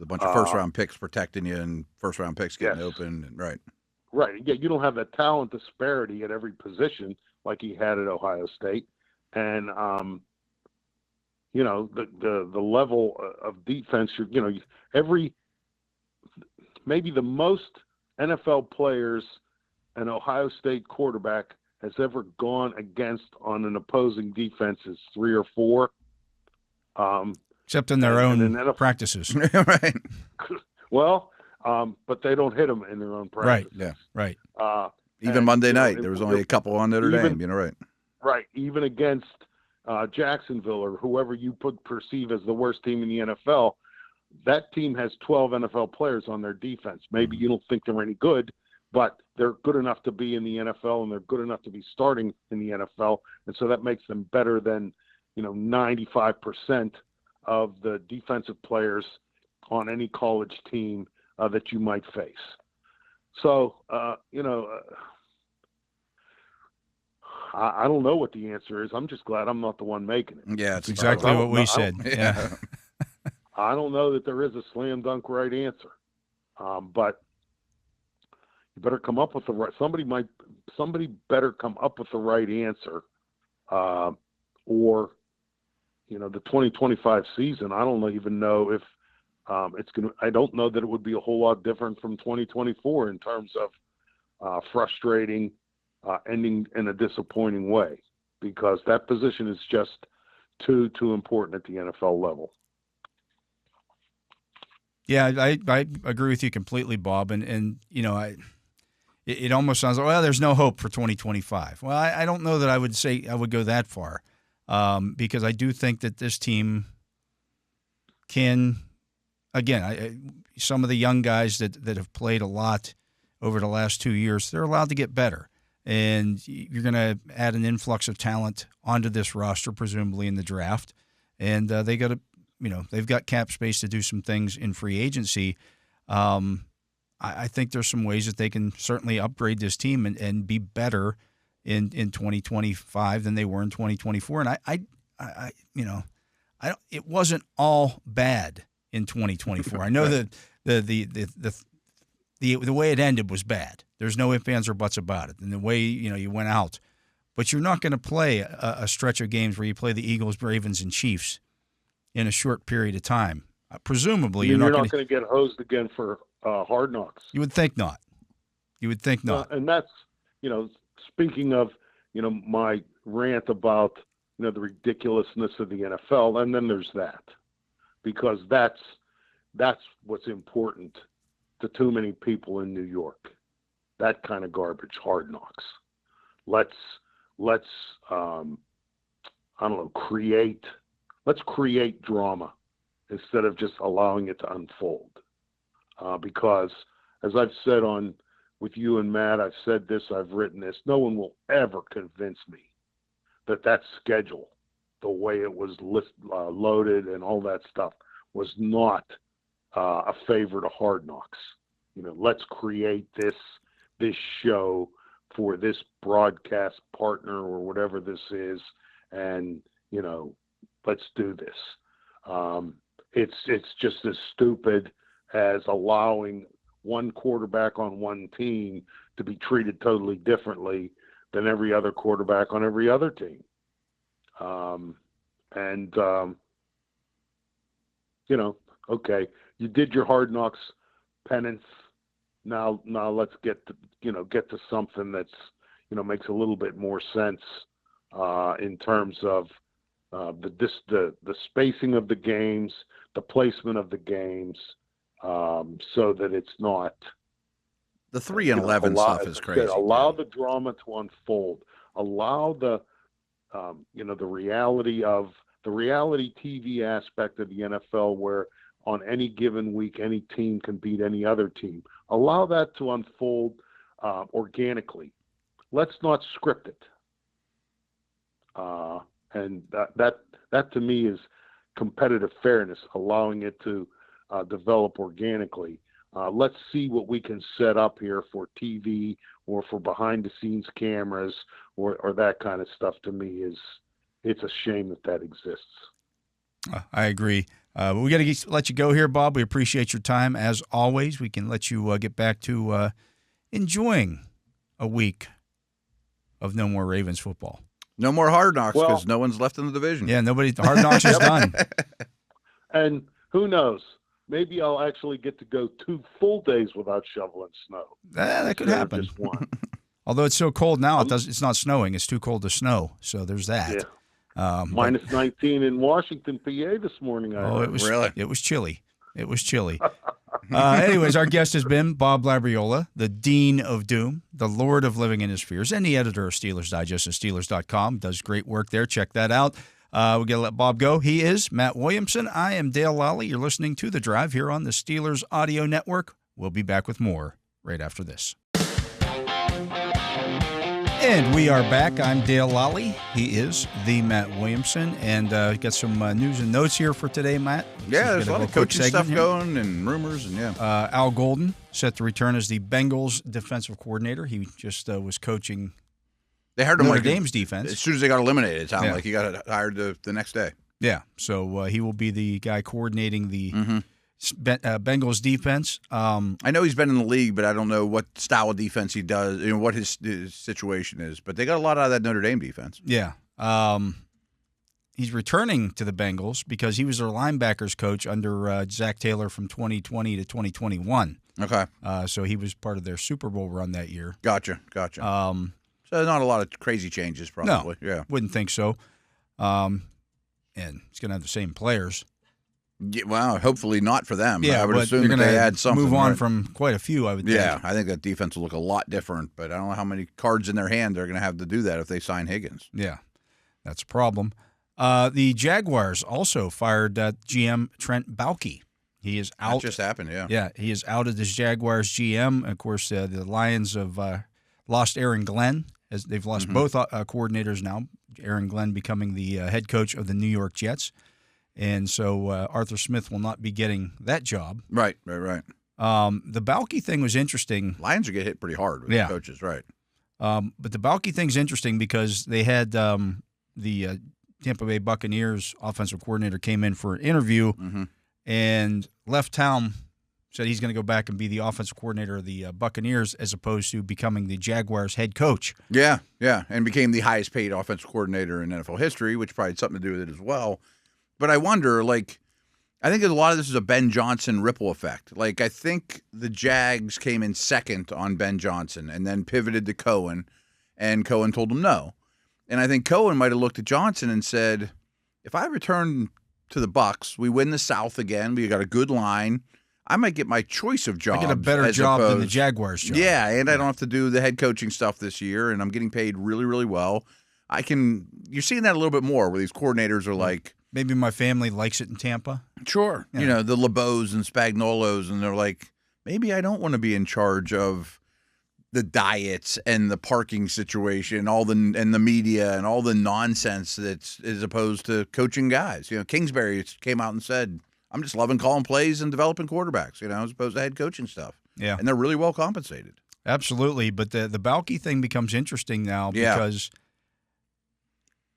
A bunch of first-round picks protecting you, and first-round picks getting Yes. open. And, right. Right. Yeah, you don't have that talent disparity at every position like he had at Ohio State, and the level of defense. Maybe the most NFL players an Ohio State quarterback has ever gone against on an opposing defense is 3 or 4. Except in their own practices. Right. Well, but they don't hit them in their own practices. Right, yeah. Right. Even Monday night, there was only a couple on Notre Dame, right. Right, even against Jacksonville or whoever you perceive as the worst team in the NFL, that team has 12 NFL players on their defense. Maybe you don't think they're any good, but they're good enough to be in the NFL, and they're good enough to be starting in the NFL, and so that makes them better than 95% of the defensive players on any college team that you might face. So, I don't know what the answer is. I'm just glad I'm not the one making it. Yeah, it's exactly what we said. Yeah. I don't know that there is a slam dunk right answer, but you better come up with the right. Somebody better come up with the right answer, or the 2025 season. I don't even know if it's going to. I don't know that it would be a whole lot different from 2024 in terms of frustrating, ending in a disappointing way, because that position is just too important at the NFL level. Yeah, I agree with you completely, Bob. And it almost sounds like, well, there's no hope for 2025. Well, I don't know that I would say I would go that far, because I do think that this team can, again, some of the young guys that have played a lot over the last 2 years, they're allowed to get better. And you're going to add an influx of talent onto this roster, presumably in the draft. And they got to, they've got cap space to do some things in free agency. I think there's some ways that they can certainly upgrade this team and be better in 2025 than they were in 2024. And I don't. It wasn't all bad in 2024. I know that the way it ended was bad. There's no ifs, ands, or buts about it. And the way you went out, but you're not going to play a stretch of games where you play the Eagles, Ravens, and Chiefs in a short period of time. Presumably, you're not going to get hosed again for Hard Knocks. You would think not. And that's speaking of my rant about the ridiculousness of the NFL, and then there's that, because that's what's important to too many people in New York. That kind of garbage, Hard Knocks. Let's create drama instead of just allowing it to unfold. Because as I've said with you and Matt, I've said this, I've written this, no one will ever convince me that schedule, the way it was loaded and all that stuff, was not a favor to Hard Knocks. Let's create this show for this broadcast partner or whatever this is, and let's do this. It's just as stupid as allowing one quarterback on one team to be treated totally differently than every other quarterback on every other team. Okay, you did your Hard Knocks penance. Now let's get to something that's makes a little bit more sense in terms of the spacing of the games, the placement of the games, so that it's not the 3-11 stuff is crazy. Allow the drama to unfold. Allow the reality TV aspect of the NFL, where on any given week, any team can beat any other team. Allow that to unfold organically. Let's not script it. And that to me is competitive fairness, allowing it to develop organically. Let's see what we can set up here for TV or for behind-the-scenes cameras or that kind of stuff. To me, it's a shame that exists. I agree. But we got to let you go here, Bob. We appreciate your time as always. We can let you get back to enjoying a week of no more Ravens football. No more Hard Knocks because no one's left in the division. Yeah, Hard Knocks is done. And who knows? Maybe I'll actually get to go 2 full days without shoveling snow. That could happen. Just one. Although it's so cold now, it's not snowing. It's too cold to snow. So there's that. Yeah. Minus 19 in Washington, PA this morning. It was chilly. It was chilly. Anyways, our guest has been Bob Labriola, the Dean of Doom, the Lord of Living in His Fears, and the editor of Steelers Digest at Steelers.com. Does great work there. Check that out. We got to let Bob go. He is Matt Williamson. I am Dale Lolley. You're listening to The Drive here on the Steelers Audio Network. We'll be back with more right after this. And we are back. I'm Dale Lolley. He is the Matt Williamson. And got some news and notes here for today, Matt. There's a lot of coaching stuff going and rumors. And Al Golden set to return as the Bengals defensive coordinator. He just was coaching they hired him Notre Dame's defense. As soon as they got eliminated, it sounded like he got hired the next day. Yeah, so he will be the guy coordinating the Bengals defense. I know he's been in the league, but I don't know what style of defense he does, what his situation is. But they got a lot out of that Notre Dame defense. Yeah. He's returning to the Bengals because he was their linebackers coach under Zach Taylor from 2020 to 2021. Okay. So he was part of their Super Bowl run that year. Gotcha. So not a lot of crazy changes, probably. No, yeah, wouldn't think so. And he's going to have the same players. Yeah, well, hopefully not for them. Yeah, I would assume that they had something. Move on from quite a few, I would think. Yeah, I think that defense will look a lot different, but I don't know how many cards in their hand they're going to have to do that if they sign Higgins. Yeah, that's a problem. The Jaguars also fired GM Trent Baalke. He is out. That just happened, yeah. Yeah, he is outed as Jaguars GM. Of course, the Lions have lost Aaron Glenn. As they've lost both coordinators now, Aaron Glenn becoming the head coach of the New York Jets. And so Arthur Smith will not be getting that job. Right. The Baalke thing was interesting. Lions are getting hit pretty hard with the coaches, right. But the Baalke thing's interesting because they had the Tampa Bay Buccaneers offensive coordinator came in for an interview and left town, said he's going to go back and be the offensive coordinator of the Buccaneers as opposed to becoming the Jaguars head coach. Yeah, and became the highest paid offensive coordinator in NFL history, which probably had something to do with it as well. But I wonder, I think a lot of this is a Ben Johnson ripple effect. I think the Jags came in second on Ben Johnson and then pivoted to Cohen, and Cohen told them no. And I think Cohen might have looked at Johnson and said, if I return to the Bucs, we win the South again, we got a good line, I might get my choice of jobs. I get a better job than the Jaguars job. Yeah, and I don't have to do the head coaching stuff this year, and I'm getting paid really, really well. You're seeing that a little bit more where these coordinators are like, maybe my family likes it in Tampa. Sure. Yeah. The LeBeaus and Spagnolos, and they're like, maybe I don't want to be in charge of the diets and the parking situation, and the media and all the nonsense that's as opposed to coaching guys. Kingsbury came out and said, I'm just loving calling plays and developing quarterbacks, as opposed to head coaching stuff. Yeah. And they're really well compensated. Absolutely. But the Baalke thing becomes interesting now because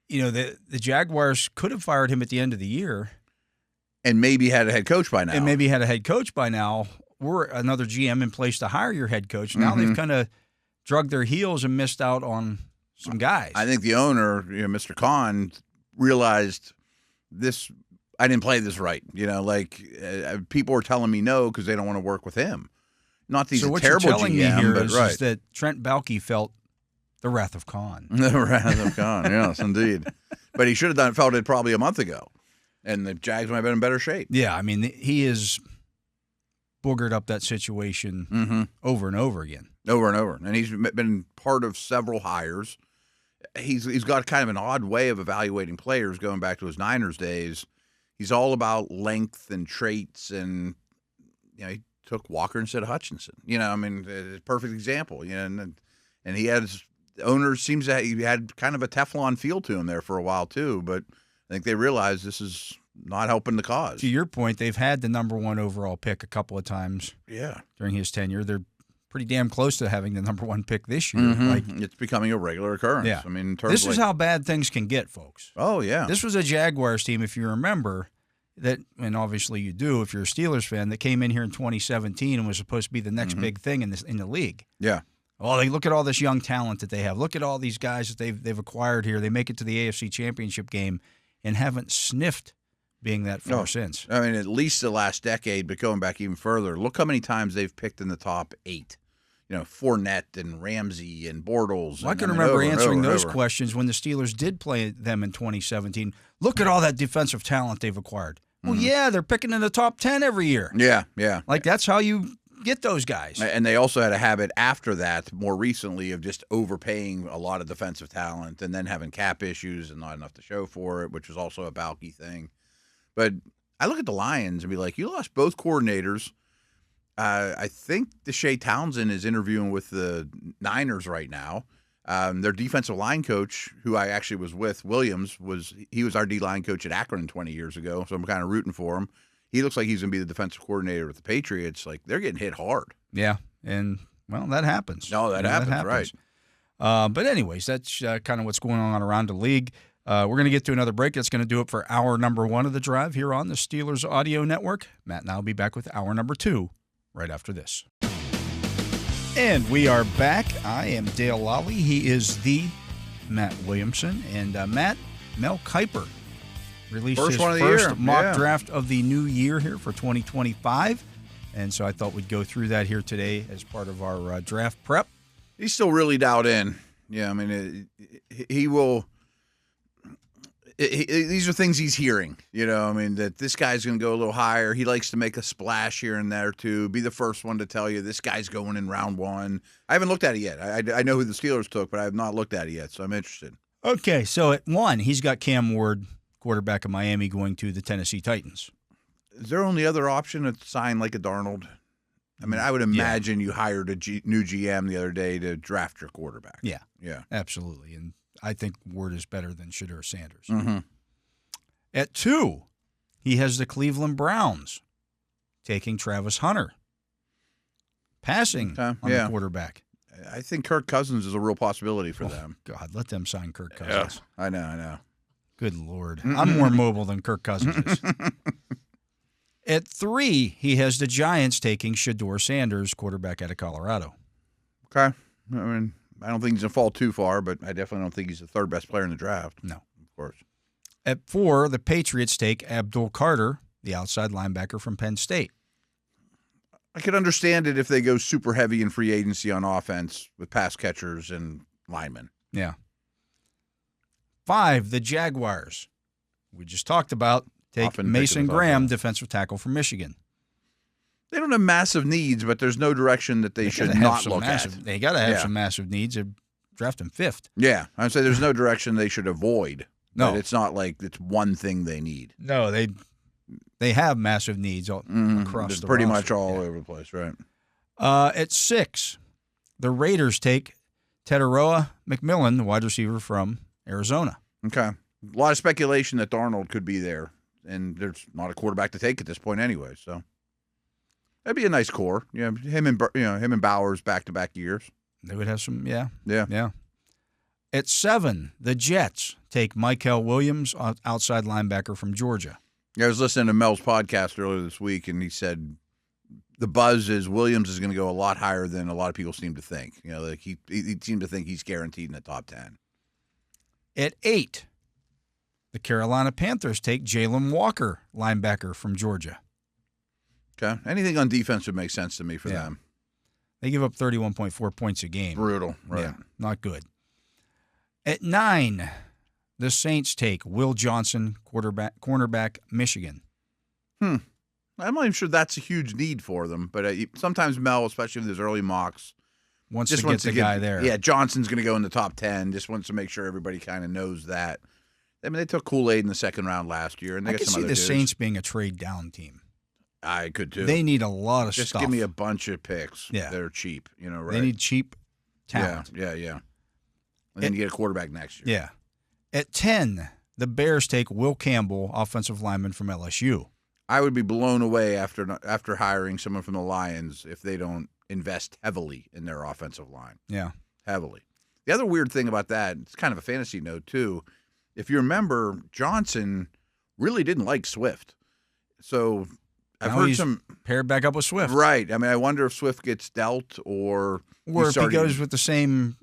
the Jaguars could have fired him at the end of the year. And maybe had a head coach by now. Or another GM in place to hire your head coach. Now they've kind of drugged their heels and missed out on some guys. I think the owner, Mr. Khan, realized this. I didn't play this right. People are telling me no because they don't want to work with him. Not these terrible GM, what you're telling me here is that Trent Baalke felt the wrath of Khan. The wrath of Khan, yes, indeed. But he should have felt it probably a month ago, and the Jags might have been in better shape. Yeah, I mean, he is boogered up that situation over and over again. Over and over. And he's been part of several hires. He's got kind of an odd way of evaluating players going back to his Niners days. he's all about length and traits, and he took Walker instead of Hutchinson. I mean, a perfect example. And he has the owner seems that he had kind of a Teflon feel to him there for a while too, but I think they realized this is not helping the cause. To your point, they've had the number 1 overall pick a couple of times. Yeah, during his tenure, they're pretty damn close to having the number 1 pick this year. Mm-hmm. It's becoming a regular occurrence. Yeah. I mean, this is how bad things can get, folks. Oh yeah, this was a Jaguars team, if you remember, that, and obviously you do if you're a Steelers fan, that came in here in 2017 and was supposed to be the next big thing in the league. Yeah. Oh, they look at all this young talent that they have. Look at all these guys that they've acquired here. They make it to the AFC Championship game and haven't sniffed being that far since. I mean, at least the last decade, but going back even further, look how many times they've picked in the top 8. Fournette and Ramsey and Bortles. Well, I can remember answering those questions when the Steelers did play them in 2017. Look at all that defensive talent they've acquired. Well, yeah, they're picking in the top 10 every year. Yeah. Like, that's how you get those guys. And they also had a habit after that, more recently, of just overpaying a lot of defensive talent and then having cap issues and not enough to show for it, which was also a Balky thing. But I look at the Lions and be like, you lost both coordinators. I think Deshae Townsend is interviewing with the Niners right now. Their defensive line coach, who I actually was with, Williams, was our D-line coach at Akron 20 years ago, so I'm kind of rooting for him. He looks like he's going to be the defensive coordinator with the Patriots. Like, they're getting hit hard. Yeah, and, well, that happens. No, that happens, right. But anyways, that's kind of what's going on around the league. We're going to get to another break. That's going to do it for hour number 1 of the drive here on the Steelers Audio Network. Matt and I will be back with hour number 2 right after this. And we are back. I am Dale Lolley. He is the Matt Williamson. And Matt, Mel Kiper released his first mock draft of the new year here for 2025. And so I thought we'd go through that here today as part of our draft prep. He's still really dialed in. Yeah, I mean, he will. These are things he's hearing, I mean, that this guy's going to go a little higher. He likes to make a splash here and there, too. Be the first one to tell you this guy's going in round 1. I haven't looked at it yet. I know who the Steelers took, but I have not looked at it yet, so I'm interested. Okay, so at 1, he's got Cam Ward, quarterback of Miami, going to the Tennessee Titans. Is there only other option to sign like a Darnold? I mean, I would imagine you hired a new GM the other day to draft your quarterback. Yeah. Yeah. Absolutely. And I think Ward is better than Shedeur Sanders. Mm-hmm. At 2, he has the Cleveland Browns taking Travis Hunter, passing on the quarterback. I think Kirk Cousins is a real possibility for them. God, let them sign Kirk Cousins. Yeah, I know. Good Lord. I'm more mobile than Kirk Cousins is. At 3, he has the Giants taking Shedeur Sanders, quarterback out of Colorado. Okay. I mean, I don't think he's going to fall too far, but I definitely don't think he's the third best player in the draft. No. Of course. At 4, the Patriots take Abdul Carter, the outside linebacker from Penn State. I could understand it if they go super heavy in free agency on offense with pass catchers and linemen. Yeah. 5, the Jaguars. We just talked about take Mason Graham, defensive tackle from Michigan. They don't have massive needs, but there's no direction that they should not look at. They got to have some massive needs. Draft him 5th. Yeah, I'd say there's no direction they should avoid. No, but it's not like it's one thing they need. No, they have massive needs across the pretty roster. much all over the place, right? At 6, the Raiders take Teteroa McMillan, the wide receiver from Arizona. Okay, a lot of speculation that Darnold could be there, and there's not a quarterback to take at this point anyway. So that'd be a nice core. Yeah, him and Bowers back-to-back years. They would have some. Yeah. Yeah. At 7, the Jets take Michael Williams, outside linebacker from Georgia. Yeah, I was listening to Mel's podcast earlier this week, and he said the buzz is Williams is going to go a lot higher than a lot of people seem to think. Like he seemed to think he's guaranteed in the top 10. At 8, the Carolina Panthers take Jalen Walker, linebacker from Georgia. Okay, anything on defense would make sense to me for them. They give up 31.4 points a game. Brutal, right? Yeah, not good. At 9, the Saints take Will Johnson, cornerback, Michigan. I'm not even sure that's a huge need for them, but sometimes Mel, especially with his early mocks, wants to get the guy there. Yeah, Johnson's going to go in the top 10. Just wants to make sure everybody kind of knows that I mean, they took Kool-Aid in the second round last year, and they I got could some see other the dudes. Saints being a trade down team. I could too. They need a lot of Just stuff. give me a bunch of picks. Yeah. That are cheap. Right? They need cheap talent. Yeah. And then you get a quarterback next year. Yeah. At 10, the Bears take Will Campbell, offensive lineman from LSU. I would be blown away after hiring someone from the Lions if they don't invest heavily in their offensive line. Yeah. Heavily. The other weird thing about that, it's kind of a fantasy note too. If you remember, Johnson really didn't like Swift. So I've Now heard he's some paired back up with Swift. Right. I mean, I wonder if Swift gets dealt or if he goes with the same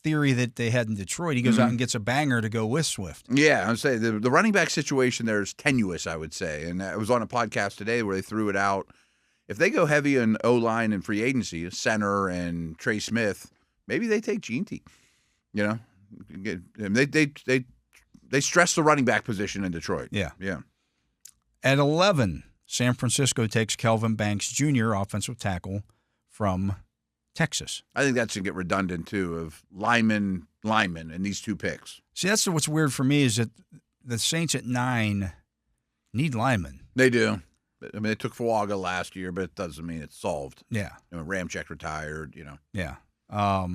theory that they had in Detroit. He goes out and gets a banger to go with Swift. Yeah, I would say the running back situation there is tenuous, I would say. And I was on a podcast today where they threw it out. If they go heavy in O-line and free agency, center and Trey Smith, maybe they take Jeanty. They stress the running back position in Detroit. Yeah. Yeah. At 11, San Francisco takes Kelvin Banks Jr., offensive tackle from Texas. I think that's going to get redundant, too, of lineman, and these two picks. See, that's what's weird for me is that the Saints at 9 need linemen. They do. I mean, they took Fuaga last year, but it doesn't mean it's solved. Yeah. Ramczyk retired, Yeah.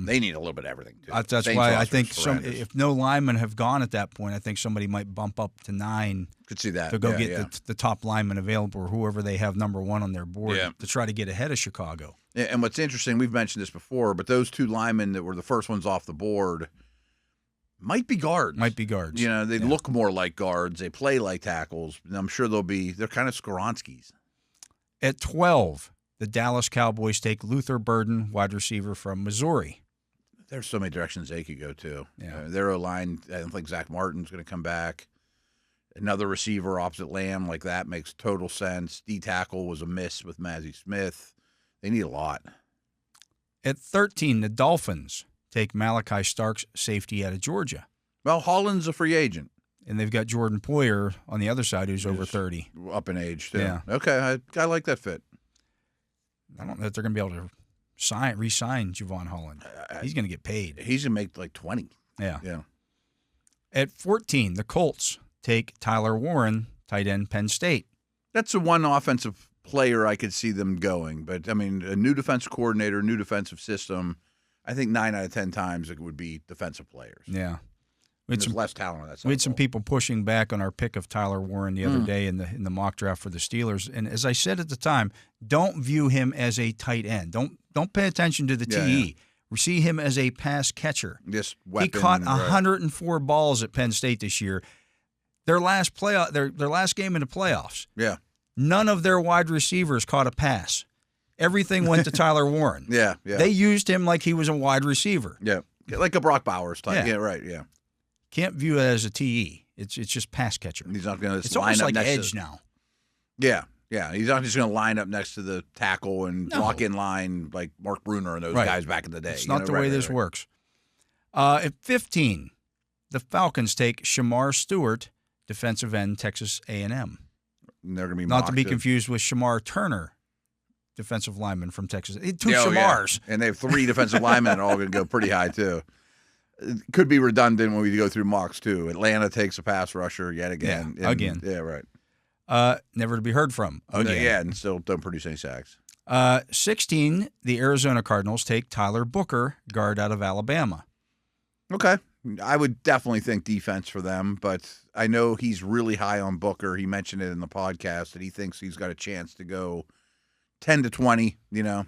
They need a little bit of everything, too. That's Saints why I roster think is horrendous. if no linemen have gone at that point, I think somebody might bump up to 9 Could see that. to go Yeah, get yeah. the top lineman available or whoever they have number 1 on their board Yeah. to try to get ahead of Chicago. Yeah, and what's interesting, we've mentioned this before, but those two linemen that were the first ones off the board might be guards. They look more like guards. They play like tackles. And I'm sure they're kind of Skoronskis. At 12, the Dallas Cowboys take Luther Burden, wide receiver from Missouri. There's so many directions they could go to. Yeah. Their O-line, I don't think Zach Martin's going to come back. Another receiver opposite Lamb like that makes total sense. D-tackle was a miss with Mazzie Smith. They need a lot. At 13, the Dolphins take Malachi Starks, safety out of Georgia. Well, Holland's a free agent. And they've got Jordan Poyer on the other side who's over 30. Up in age, too. Yeah. Okay, I like that fit. I don't know if they're going to be able to re-sign Javon Holland. He's going to get paid. He's going to make like 20. Yeah. Yeah. At 14, the Colts take Tyler Warren, tight end, Penn State. That's the one offensive player I could see them going. But, I mean, a new defensive coordinator, new defensive system, I think 9 out of 10 times it would be defensive players. Yeah. There's less talent on that side. We had some people pushing back on our pick of Tyler Warren the other day in the mock draft for the Steelers. And as I said at the time, don't view him as a tight end. Don't pay attention to the TE. Yeah. We see him as a pass catcher. This weapon, He caught 104 balls at Penn State this year. Their last game in the playoffs. Yeah. None of their wide receivers caught a pass. Everything went to Tyler Warren. Yeah. They used him like he was a wide receiver. Yeah. Like a Brock Bowers type. Yeah. Yeah, right, yeah. Can't view it as a TE. It's just pass catcher. He's not going to It's line almost up like next edge to, now. Yeah. He's not just going to line up next to the tackle and No. block in line like Mark Bruner and those guys back in the day. It's not the way this works. At 15, the Falcons take Shamar Stewart, defensive end, Texas A&M. And they're going to be Not to be mocked. confused with Shamar Turner, defensive lineman from Texas. Two Yeah, Shamars. Yeah. And they have 3 defensive linemen that are all going to go pretty high, too. It could be redundant when we go through mocks, too. Atlanta takes a pass rusher yet again. Yeah, again. Yeah, right. Never to be heard from again. Yeah, and still don't produce any sacks. 16, the Arizona Cardinals take Tyler Booker, guard out of Alabama. Okay. I would definitely think defense for them, but I know he's really high on Booker. He mentioned it in the podcast that he thinks he's got a chance to go 10 to 20,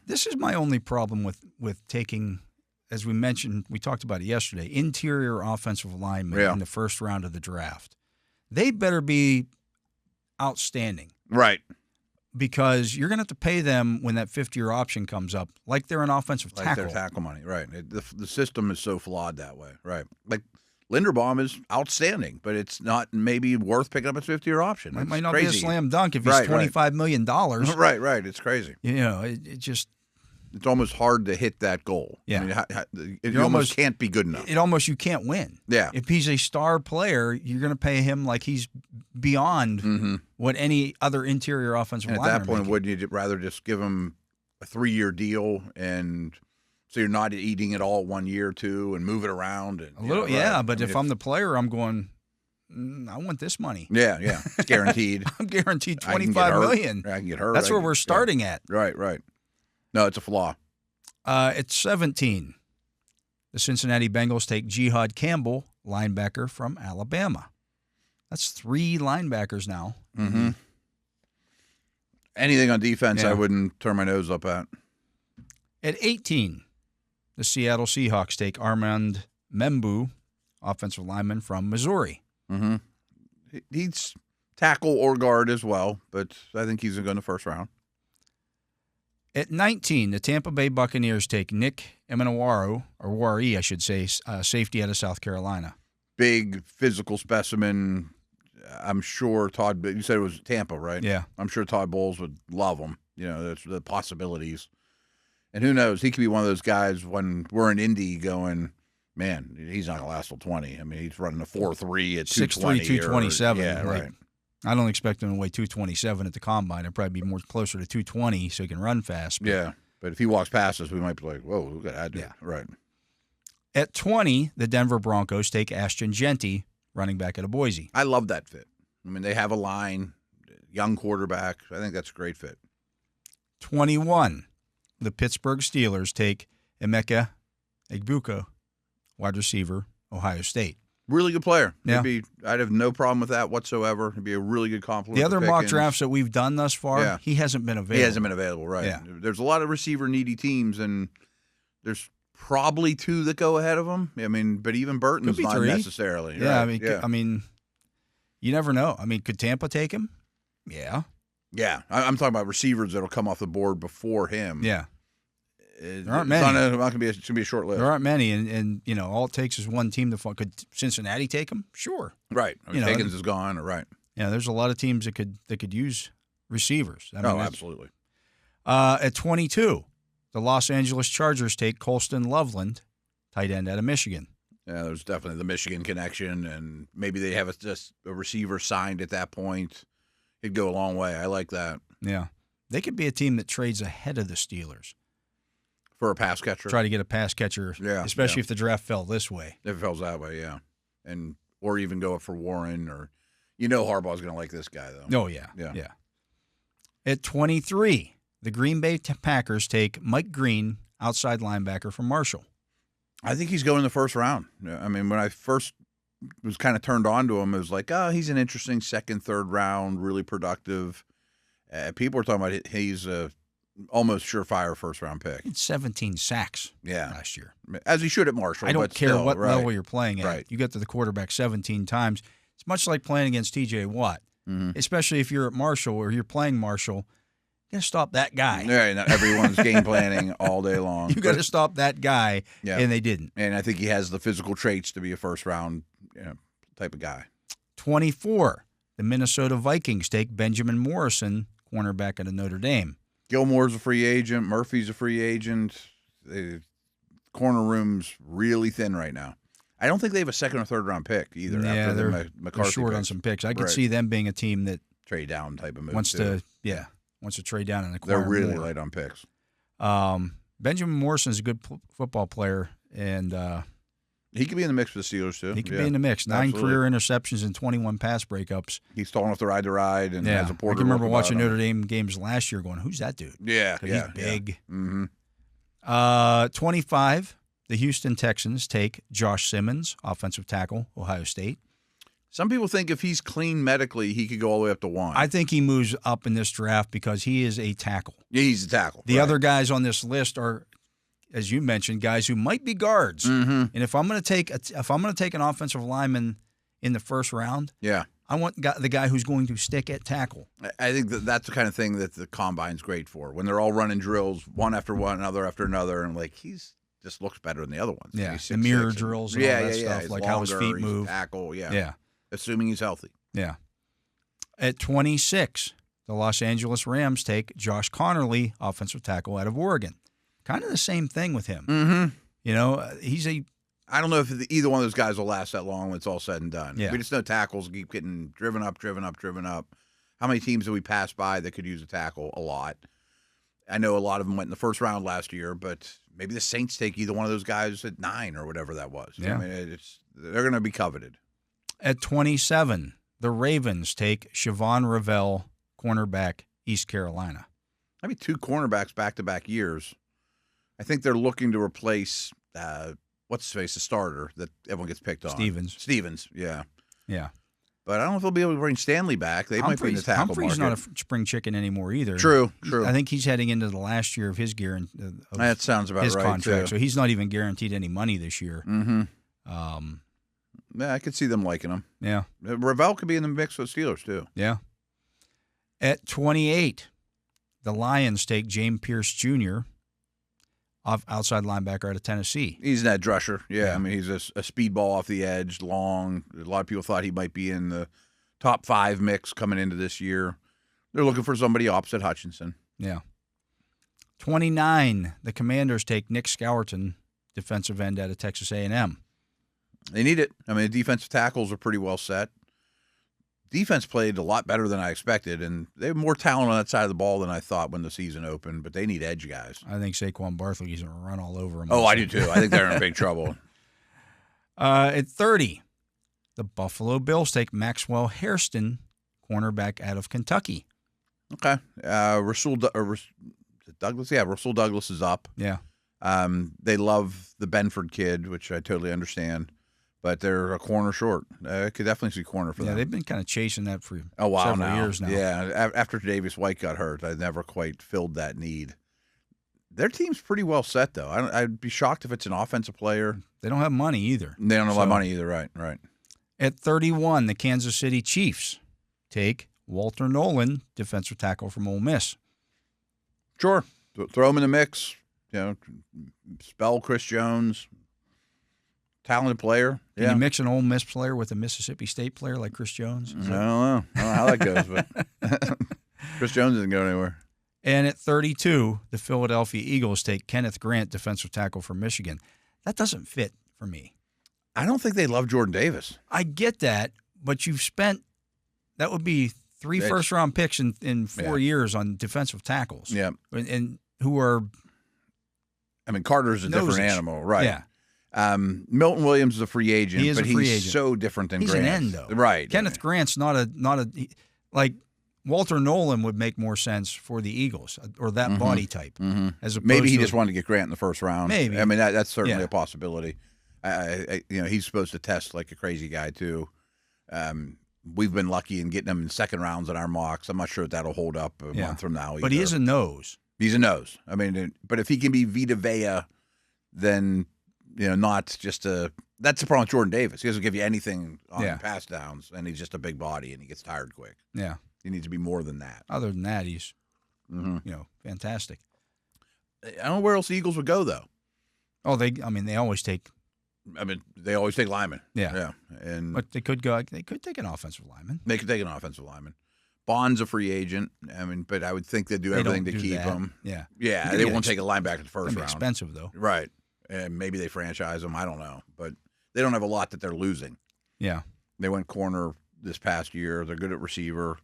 This is my only problem with taking, as we mentioned, we talked about it yesterday, interior offensive linemen in the first round of the draft. They better be outstanding. Right. Because you're going to have to pay them when that fifth-year option comes up, like they're an offensive Like tackle. their tackle money, right. The system is so flawed that way, right. Like Linderbaum is outstanding, but it's not maybe worth picking up a 50-year option. It It's might not crazy. be a slam dunk if he's $25 million. Right. It's crazy. It just It's almost hard to hit that goal. Yeah. I mean, it almost can't be good enough. you can't win. Yeah. If he's a star player, you're going to pay him like he's beyond what any other interior offensive And at lineman that point, making. wouldn't you rather just give him a 3-year deal and so you're not eating it all 1 year or two and move it around? And, A little, but if I'm the player, I'm going, I want this money. Yeah, it's guaranteed. I'm guaranteed I can get $25 hurt. million. I can get hurt. That's where we're starting at. Right. No, it's a flaw. At 17, the Cincinnati Bengals take Jihad Campbell, linebacker from Alabama. That's 3 linebackers now. Mm-hmm. Anything on defense, I wouldn't turn my nose up at. At 18, the Seattle Seahawks take Armand Membu, offensive lineman from Missouri. Mm-hmm. He's tackle or guard as well, but I think he's going to go in the first round. At 19, the Tampa Bay Buccaneers take Nick Emenawaro, or Wari, I should say, safety out of South Carolina. Big physical specimen. I'm sure Todd, you said it was Tampa, right? Yeah. I'm sure Todd Bowles would love him. That's the possibilities. And who knows? He could be one of those guys when we're in Indy going, man, he's not going to last till 20. I mean, he's running a 4.3 at 220. 6'3", 227. Yeah, right. I don't expect him to weigh 227 at the combine. It'd probably be more closer to 220 so he can run fast. But if he walks past us, we might be like, whoa, look at that dude. Yeah. Right. At 20, the Denver Broncos take Ashton Genty, running back out of Boise. I love that fit. I mean, they have a line, young quarterback. I think that's a great fit. 21, the Pittsburgh Steelers take Emeka Egbuka, wide receiver, Ohio State. Really good player. Yeah. I'd have no problem with that whatsoever. It'd be a really good compliment. The other mock Pickens. drafts that we've done thus far, he hasn't been available. He hasn't been available, right. Yeah. There's a lot of receiver-needy teams, and there's probably 2 that go ahead of him. I mean, but even Burton's not 3. necessarily. Yeah, right? I mean, you never know. I mean, could Tampa take him? Yeah. Yeah, I'm talking about receivers that'll come off the board before him. Yeah. There aren't many. It's going to be a short list. There aren't many, and all it takes is one team to fall. Could Cincinnati take him? Sure. Right. Pickens is gone. Right. Yeah, there's a lot of teams that could use receivers. I mean, absolutely. At 22, the Los Angeles Chargers take Colston Loveland, tight end out of Michigan. Yeah, there's definitely the Michigan connection, and maybe they have just a receiver signed at that point. It'd go a long way. I like that. Yeah. They could be a team that trades ahead of the Steelers. For a pass catcher? Try to get a pass catcher, especially if the draft fell this way. If it fell that way, yeah. Or even go up for Warren, or Harbaugh's going to like this guy, though. Oh, yeah. At 23, the Green Bay Packers take Mike Green, outside linebacker from Marshall. I think he's going in the first round. I mean, when I first was kind of turned on to him, it was like, oh, he's an interesting second, third round, really productive. People are talking about he's a almost surefire first-round pick. He had 17 sacks last year. As he should at Marshall. I don't care what level you're playing at. Right. You get to the quarterback 17 times. It's much like playing against T.J. Watt, especially if you're at Marshall or you're playing Marshall. You got to stop that guy. Yeah, not everyone's game planning all day long. You got to stop that guy, and they didn't. And I think he has the physical traits to be a first-round type of guy. 24, the Minnesota Vikings take Benjamin Morrison, cornerback out of Notre Dame. Gilmore's a free agent. Murphy's a free agent. The corner room's really thin right now. I don't think they have a second or third round pick either. Yeah, after they're McCarthy short picks. on some picks. I could see them being a team that trade down type of move. Wants to trade down and acquire. They're really more. light on picks. Benjamin Morrison is a good football player, and he could be in the mix for the Steelers too. He could be in the mix. 9 career interceptions and 21 pass breakups. He's tall enough to ride the ride, and has a Porter. I can remember watching Notre Dame games last year, going, "Who's that dude?" Yeah, he's big. Yeah. 25. The Houston Texans take Josh Simmons, offensive tackle, Ohio State. Some people think if he's clean medically, he could go all the way up to 1. I think he moves up in this draft because he is a tackle. Yeah, he's a tackle. The other guys on this list are, as you mentioned, guys who might be guards. And if I'm going to take an offensive lineman in the first round, I want the guy who's going to stick at tackle. I think that's the kind of thing that the combine's great for. When they're all running drills, one after one, another after another, and he's just looks better than the other ones. Yeah, the mirror drills and all that stuff, He's like longer, how his feet move. Tackle, Yeah. Assuming he's healthy. Yeah. At 26, the Los Angeles Rams take Josh Connerly, offensive tackle out of Oregon. Kind of the same thing with him. Mm-hmm. I don't know if either one of those guys will last that long when it's all said and done. Yeah. We just know tackles keep getting driven up. How many teams have we passed by that could use a tackle? A lot. I know a lot of them went in the first round last year, but maybe the Saints take either one of those guys at 9 or whatever that was. Yeah. I mean, they're going to be coveted. At 27, the Ravens take Siobhan Ravel, cornerback, East Carolina. Maybe 2 cornerbacks back-to-back years. I think they're looking to replace what's his face, the starter that everyone gets picked on. Stevens, yeah. Yeah. But I don't know if they'll be able to bring Stanley back. They might be in the tackle Humphrey's market. not a spring chicken anymore either. True. I think he's heading into the last year of his That sounds about his right, contract, too. so he's not even guaranteed any money this year. Mm-hmm. Yeah, I could see them liking him. Yeah. Ravel could be in the mix with Steelers, too. Yeah. At 28, the Lions take James Pierce Jr., outside linebacker out of Tennessee. He's an edge rusher. Yeah. I mean, he's a speedball off the edge, long. A lot of people thought he might be in the top 5 mix coming into this year. They're looking for somebody opposite Hutchinson. Yeah. 29, the Commanders take Nick Scourton, defensive end out of Texas A&M. They need it. I mean, the defensive tackles are pretty well set. Defense played a lot better than I expected, and they have more talent on that side of the ball than I thought when the season opened, but they need edge guys. I think Saquon Barkley's going to run all over them. Oh, I do too. I think they're in big trouble. At 30, the Buffalo Bills take Maxwell Hairston, cornerback out of Kentucky. Okay. Rasul Douglas? Yeah, Rasul Douglas is up. Yeah. They love the Benford kid, which I totally understand. But they're a corner short. I could definitely see corner for them. Yeah, they've been kind of chasing that for several years now. Yeah, after Davis White got hurt, I never quite filled that need. Their team's pretty well set, though. I'd be shocked if it's an offensive player. They don't have money either. They don't have a lot of money either, right. At 31, the Kansas City Chiefs take Walter Nolan, defensive tackle from Ole Miss. Sure. Throw him in the mix. Spell Chris Jones. Talented player. Can you mix an Ole Miss player with a Mississippi State player like Chris Jones? I don't know how that goes, but Chris Jones isn't going anywhere. And at 32, the Philadelphia Eagles take Kenneth Grant, defensive tackle from Michigan. That doesn't fit for me. I don't think they love Jordan Davis. I get that, but you've spent – that would be 3 first-round picks in 4 years on defensive tackles. Yeah. And who are – I mean, Carter's a different animal, right? Yeah. Milton Williams is a free agent, he's so different than He's Grant. An end, though. Right. Kenneth Grant's not a like Walter Nolan would make more sense for the Eagles or that body type. Mm-hmm. As opposed maybe he to, just wanted to get Grant in the first round. Maybe. I mean, that's certainly a possibility. He's supposed to test like a crazy guy too. We've been lucky in getting him in second rounds in our mocks. I'm not sure if that'll hold up a month from now either. But he is a nose. He's a nose. I mean, but if he can be Vita Vea, then not just a. That's the problem with Jordan Davis. He doesn't give you anything on pass downs, and he's just a big body, and he gets tired quick. Yeah, he needs to be more than that. Other than that, he's fantastic. I don't know where else the Eagles would go though. Oh, they always take. They always take linemen. Yeah, but they could go. They could take an offensive lineman. They could take an offensive lineman. Bond's a free agent. But I would think they'd do everything to keep him. Yeah, they won't take a linebacker in the first round. Expensive though. Right. And maybe they franchise him. I don't know. But they don't have a lot that they're losing. Yeah. They went corner this past year. They're good at receiver.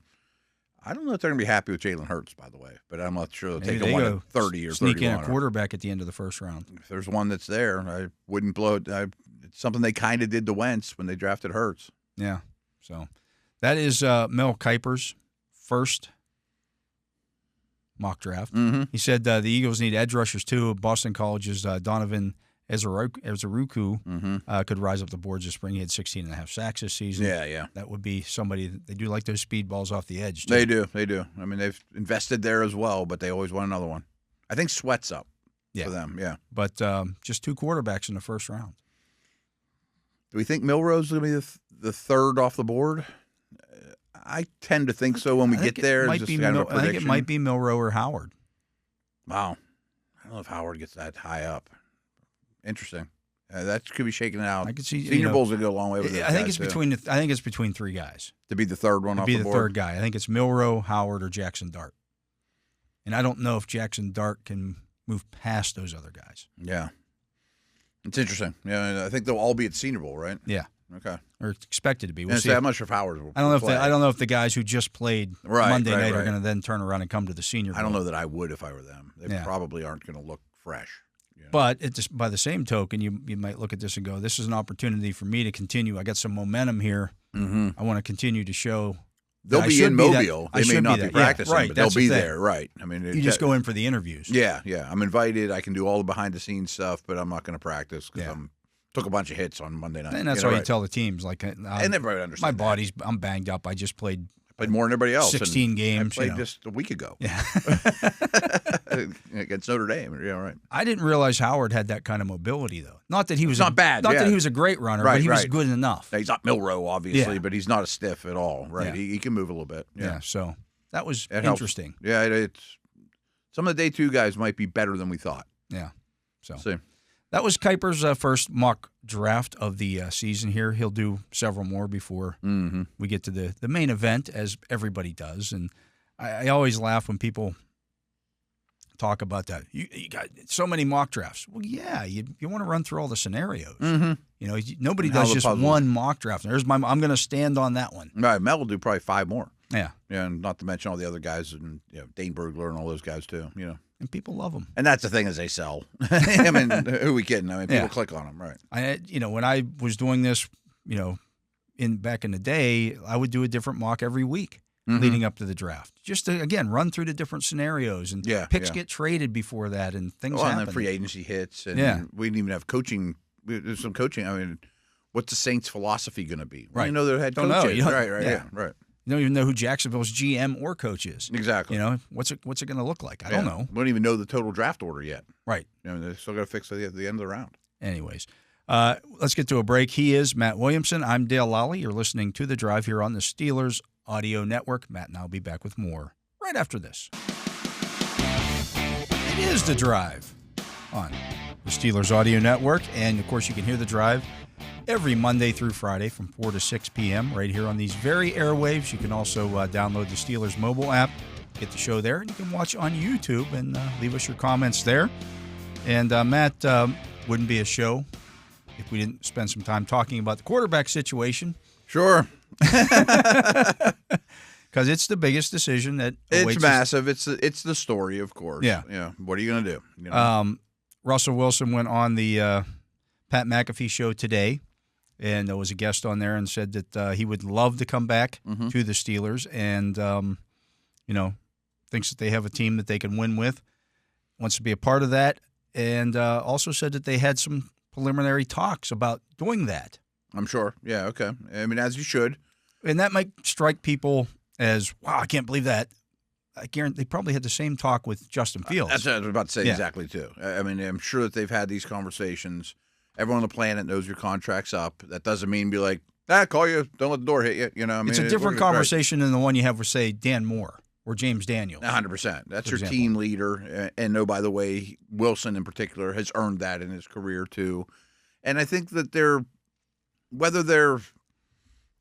I don't know if they're going to be happy with Jalen Hurts, by the way. But I'm not sure they'll take a 1 at 30 or 31. Sneak in a quarterback at the end of the first round. If there's one that's there, I wouldn't blow it. It's something they kind of did to Wentz when they drafted Hurts. Yeah. So that is Mel Kiper's first mock draft. Mm-hmm. He said the Eagles need edge rushers too. Boston College's Donovan Ezeruku could rise up the boards this spring. He had 16.5 sacks this season. Yeah. That would be somebody – they do like those speed balls off the edge too. They do. I mean, they've invested there as well, but they always want another one. I think Sweat's up for them, But just 2 quarterbacks in the first round. Do we think Milrose is going to be the third off the board? I tend to think so when we get there. I think it might be Milroe or Howard. Wow. I don't know if Howard gets that high up. Interesting. That could be shaking it out. I could see Senior Bowl's going to go a long way with it. I think it's between 3 guys. To be the third one off the board? To be the third guy. I think it's Milroe, Howard, or Jackson Dart. And I don't know if Jackson Dart can move past those other guys. Yeah. It's interesting. Yeah, I think they'll all be at Senior Bowl, right? Yeah. Okay. Or expected to be. We'll see. I'm not sure if Howard will I don't know if the guys who just played Monday night are going to then turn around and come to the Senior Bowl. I don't know that I would if I were them. They probably aren't going to look fresh. But by the same token, you might look at this and go, this is an opportunity for me to continue. I got some momentum here I want to continue to show. They'll be in Mobile. They may not be practicing, right, but they'll be there. Right. I mean, you just go in for the interviews. Yeah. I'm invited. I can do all the behind-the-scenes stuff, but I'm not going to practice because I took a bunch of hits on Monday night. And that's why you tell the teams. Like, and everybody understands. My body's, I'm banged up. I just played. More than everybody else. 16 games. I played just a week ago. Yeah. Against Notre Dame. Yeah, right. I didn't realize Howard had that kind of mobility, though. Not that he was not bad. Not that he was a great runner, but he was good enough. Now, he's not Milroe, obviously, but he's not a stiff at all. Right. Yeah. He can move a little bit. Yeah. So that was interesting. Helps. Yeah. It's some of the day 2 guys might be better than we thought. Yeah. So. See. That was Kiper's first mock draft of the season here. He'll do several more before we get to the main event, as everybody does. And I always laugh when people talk about that. You got so many mock drafts. Well, yeah, you want to run through all the scenarios. You know, nobody does just one mock draft. I'm going to stand on that one. Right, Mel will do probably 5 more. Yeah. And not to mention all the other guys, and Dane Bergler and all those guys too. And people love them. And that's the thing, is they sell. I mean, who are we kidding? I mean, people click on them, right? When I was doing this, back in the day, I would do a different mock every week leading up to the draft, just to again run through the different scenarios and picks get traded before that and things happen. And then free agency hits, and we didn't even have coaching. There's some coaching. I mean, what's the Saints' philosophy going to be? Right. You know their head coach. Right. You don't even know who Jacksonville's GM or coach is. Exactly. What's it going to look like? I don't know. We don't even know the total draft order yet. Right. They're still got to fix it at the end of the round. Anyways, let's get to a break. He is Matt Williamson. I'm Dale Lolley. You're listening to The Drive here on the Steelers Audio Network. Matt and I will be back with more right after this. It is The Drive on the Steelers Audio Network. And, of course, you can hear The Drive every Monday through Friday from 4 to 6 p.m. right here on these very airwaves. You can also download the Steelers mobile app, get the show there, and you can watch on YouTube and leave us your comments there. And Matt, wouldn't be a show if we didn't spend some time talking about the quarterback situation. Sure. Because it's the biggest decision that it's massive. It's the story, of course. Yeah. What are you going to do? Russell Wilson went on the Pat McAfee show today, and there was a guest on there and said that he would love to come back to the Steelers, and thinks that they have a team that they can win with, wants to be a part of that, and also said that they had some preliminary talks about doing that. I'm sure. Yeah, okay. I mean, as you should. And that might strike people as, wow, I can't believe that. I guarantee they probably had the same talk with Justin Fields. That's what I was about to say exactly, too. I mean, I'm sure that they've had these conversations. Everyone on the planet knows your contract's up. That doesn't mean be like, call you, don't let the door hit you. It's a different conversation than the one you have with, say, Dan Moore or James Daniels. 100%. That's your team leader. And by the way, Wilson in particular has earned that in his career, too. And I think that whether they're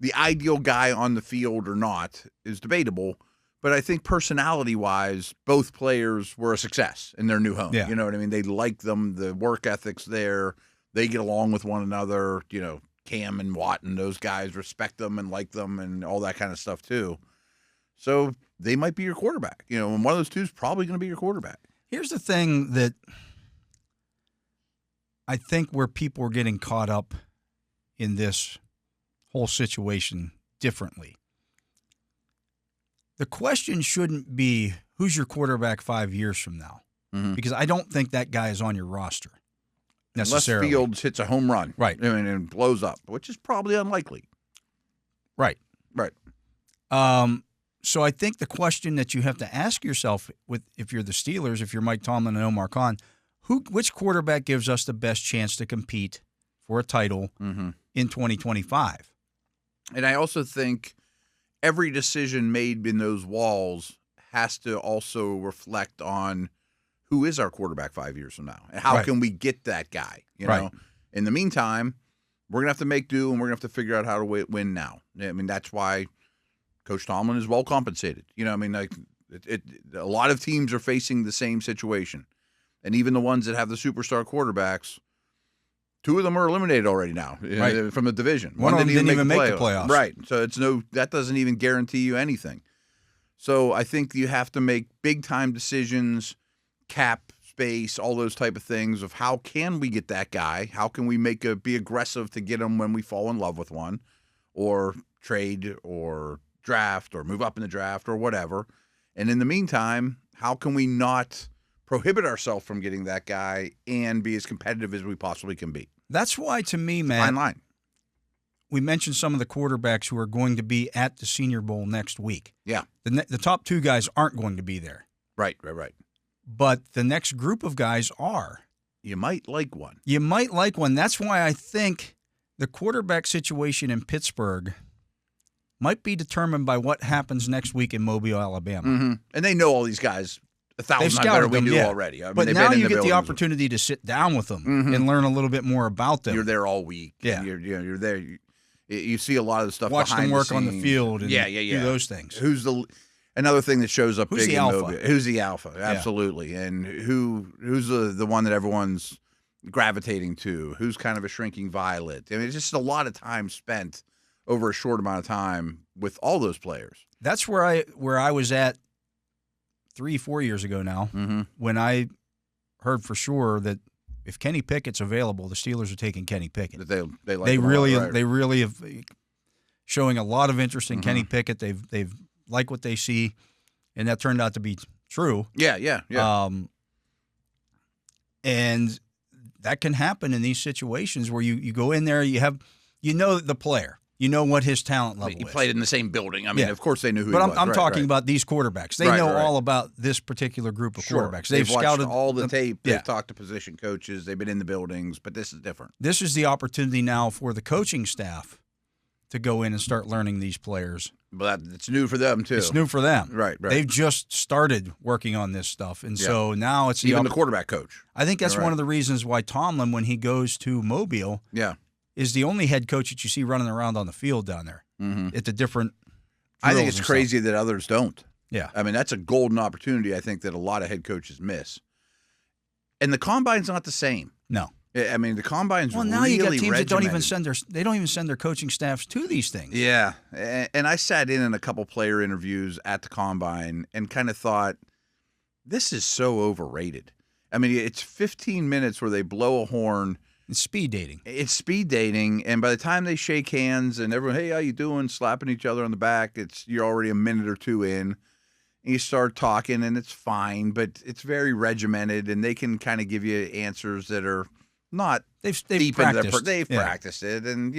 the ideal guy on the field or not is debatable. But I think personality-wise, both players were a success in their new home. Yeah. You know what I mean? They like them. The work ethic's there. They get along with one another. Cam and Watt and those guys respect them and like them and all that kind of stuff too. So they might be your quarterback. And one of those two is probably going to be your quarterback. Here's the thing that I think where people are getting caught up in this whole situation differently. The question shouldn't be who's your quarterback 5 years from now, because I don't think that guy is on your roster necessarily. Unless Fields hits a home run, right? And blows up, which is probably unlikely. Right. So I think the question that you have to ask yourself, if you're the Steelers, if you're Mike Tomlin and Omar Khan, which quarterback gives us the best chance to compete for a title in 2025? And I also think every decision made in those walls has to also reflect on who is our quarterback 5 years from now and how can we get that guy. You know, in the meantime, we're gonna have to make do and we're gonna have to figure out how to win now. I mean, that's why Coach Tomlin is well compensated. A lot of teams are facing the same situation, and even the ones that have the superstar quarterbacks. 2 of them are eliminated already now from the division. One of them didn't even make the playoffs. Right. So that doesn't even guarantee you anything. So I think you have to make big-time decisions, cap space, all those type of things of how can we get that guy? How can we be aggressive to get him when we fall in love with one? or trade or draft or move up in the draft or whatever. And in the meantime, how can we not prohibit ourselves from getting that guy and be as competitive as we possibly can be? That's why, to me, Matt, Fine line. We mentioned some of the quarterbacks who are going to be at the Senior Bowl next week. Yeah. The top 2 guys aren't going to be there. Right. But the next group of guys are. You might like one. You might like one. That's why I think the quarterback situation in Pittsburgh might be determined by what happens next week in Mobile, Alabama. Mm-hmm. And they know all these guys 1,000 times better than we do already. I mean, but now you get the opportunity to sit down with them and learn a little bit more about them. You're there all week. Yeah. You're there. You see a lot of the stuff Watch behind them work the on the scenes. field and do do those things. Another thing that shows up Who's big the in alpha? Mobile? Who's the alpha? Absolutely. And who's the one that everyone's gravitating to? Who's kind of a shrinking violet? I mean, it's just a lot of time spent over a short amount of time with all those players. That's where I was at 3-4 years ago now, when I heard for sure that if Kenny Pickett's available, the Steelers are taking Kenny Pickett. They like they him really a lot, right? they really have showing a lot of interest in Kenny Pickett. They've like what they see, and that turned out to be true. Yeah. And that can happen in these situations where you go in there, you know the player. You know what his talent level is. He played in the same building. I mean, of course they knew who but he was. I'm talking about these quarterbacks. They know all about this particular group of quarterbacks. They've scouted watched all the tape. They've talked to position coaches. They've been in the buildings, but this is different. This is the opportunity now for the coaching staff to go in and start learning these players. But it's new for them, too. It's new for them. Right. They've just started working on this stuff. And so now it's even the quarterback coach. I think that's one of the reasons why Tomlin, when he goes to Mobile, is the only head coach that you see running around on the field down there at the different I think it's crazy that others don't. Yeah. I mean, that's a golden opportunity, I think, that a lot of head coaches miss. And the combine's not the same. No. I mean, the combine's really now you got teams regimented. that don't even send their coaching staffs to these things. Yeah. And I sat in a couple player interviews at the combine and kind of thought, this is so overrated. I mean, it's 15 minutes where they blow a horn. It's speed dating. And by the time they shake hands and everyone, hey, how you doing, slapping each other on the back, you're already a minute or two in. And you start talking, and it's fine, but it's very regimented, and they can kind of give you answers that are not they've deep practiced. into they've practiced it, and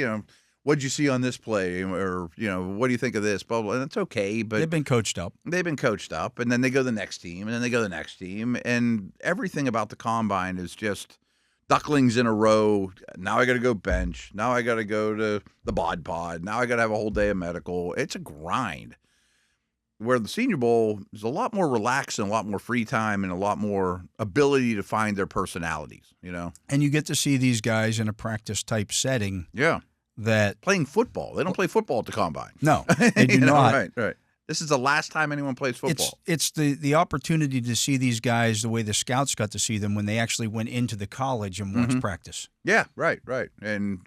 what'd you see on this play, or what do you think of this? Blah blah. And it's okay, but they've been coached up. and then they go to the next team, and then they go to the next team, and everything about the combine is just ducklings in a row. Now I got to go bench. Now I got to go to the bod pod. Now I got to have a whole day of medical. It's a grind. Where the Senior Bowl is a lot more relaxed and a lot more free time and a lot more ability to find their personalities, And you get to see these guys in a practice type setting. Yeah. That playing football. They don't play football at the combine. No, they do not. Right. This is the last time anyone plays football. It's the opportunity to see these guys the way the scouts got to see them when they actually went into the college and watched practice. Yeah, right. And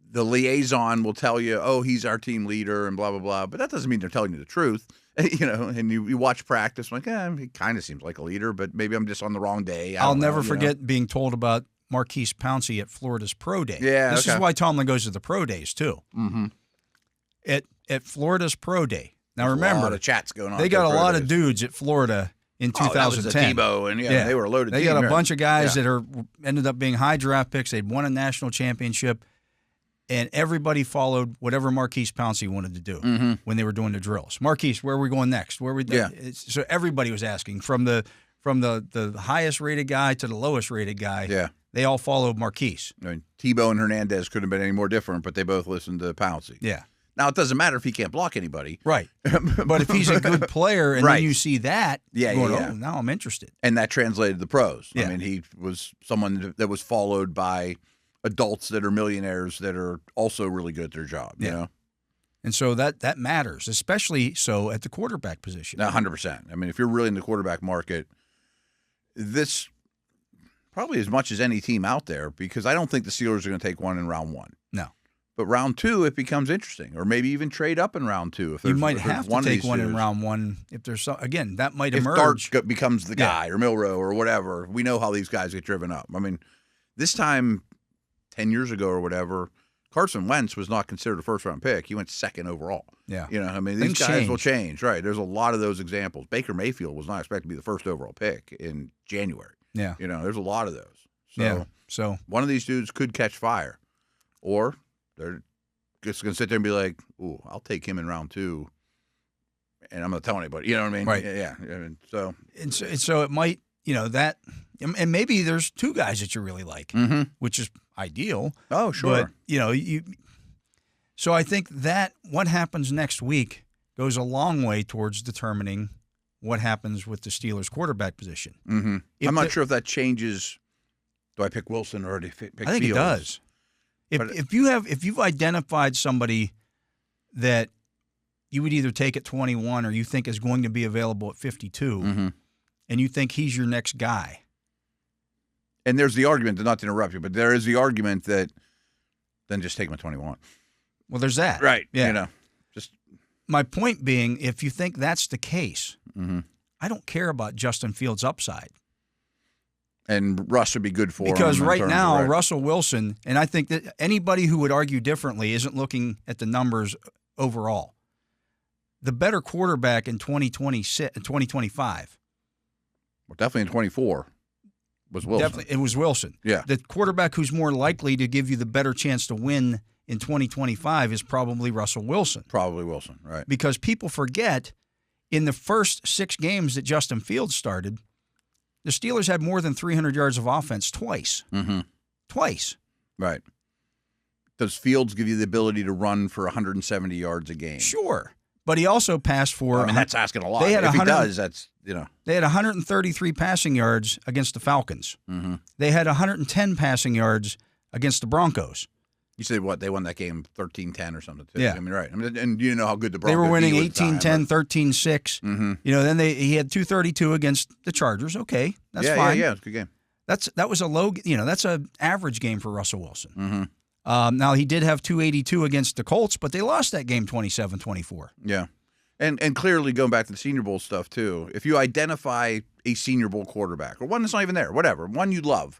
the liaison will tell you, oh, he's our team leader and blah, blah, blah. But that doesn't mean they're telling you the truth. And you watch practice, like, he kind of seems like a leader, but maybe I'm just on the wrong day. I'll never forget being told about Marquise Pouncey at Florida's Pro Day. Yeah, This is why Tomlin goes to the Pro Days, too. Mm-hmm. At Florida's Pro Day. Now, There's remember, a lot of chats going on. They got a lot of dudes at Florida in 2010. That was the Tebow, and they were a loaded They team. got a bunch of guys that ended up being high draft picks. They'd won a national championship, and everybody followed whatever Marquise Pouncey wanted to do when they were doing the drills. Marquise, where are we going next? So everybody was asking from the highest rated guy to the lowest rated guy. Yeah. They all followed Marquise. I mean, Tebow and Hernandez couldn't have been any more different, but they both listened to Pouncey. Yeah. Now, it doesn't matter if he can't block anybody. Right. But if he's a good player and then you see that, oh, now I'm interested. And that translated to the pros. Yeah. I mean, he was someone that was followed by adults that are millionaires that are also really good at their job, you know? And so that matters, especially so at the quarterback position. 100%. I mean, if you're really in the quarterback market, this probably as much as any team out there, because I don't think the Steelers are going to take one in round one. No. But round two, it becomes interesting, or maybe even trade up in round two. If you might have to take one in dudes. round one if there's some. Again, that might If emerge. Dart becomes the guy, or Milrow, or whatever, we know how these guys get driven up. I mean, this time, 10 years ago or whatever, Carson Wentz was not considered a first-round pick. He went second overall. Yeah. I mean, Things these guys change. will change, right? There's a lot of those examples. Baker Mayfield was not expected to be the first overall pick in January. Yeah. There's a lot of those. So Yeah. So one of these dudes could catch fire, or they're just going to sit there and be like, "Ooh, I'll take him in round 2, and I'm not telling anybody." You know what I mean? Right. Yeah. I mean, so it might, that, and maybe there's 2 guys that you really like, which is ideal. Oh, sure. But so I think that what happens next week goes a long way towards determining what happens with the Steelers' quarterback position. Mm-hmm. I'm not sure if that changes. Do I pick Wilson or do I pick Fields? I think it does. If you've identified somebody that you would either take at 21 or you think is going to be available at 52, and you think he's your next guy. And there's the argument, not to interrupt you, but there is the argument that then just take him at 21. Well, there's that. Right. Yeah. Just my point being, if you think that's the case, I don't care about Justin Fields' upside. And Russ would be good for him. Because right now, Russell Wilson, and I think that anybody who would argue differently isn't looking at the numbers overall. The better quarterback in 2025. Well, definitely in 24 was Wilson. Definitely, it was Wilson. Yeah. The quarterback who's more likely to give you the better chance to win in 2025 is probably Russell Wilson. Probably Wilson, right. Because people forget, in the first 6 games that Justin Fields started, the Steelers had more than 300 yards of offense twice. Twice. Right. Does Fields give you the ability to run for 170 yards a game? Sure. But he also passed for... that's asking a lot. They had if he does, that's, They had 133 passing yards against the Falcons. They had 110 passing yards against the Broncos. You said what? They won that game 13-10 or something, too. Yeah. I mean, right. I mean, and you know how good the Broncos They were winning D was 18-10, 13-6. Then he had 232 against the Chargers. Okay, that's fine. Yeah, it's a good game. That was a low, that's an average game for Russell Wilson. Now, he did have 282 against the Colts, but they lost that game 27-24. Yeah. And clearly, going back to the Senior Bowl stuff, too, if you identify a Senior Bowl quarterback, or one that's not even there, whatever, one you love,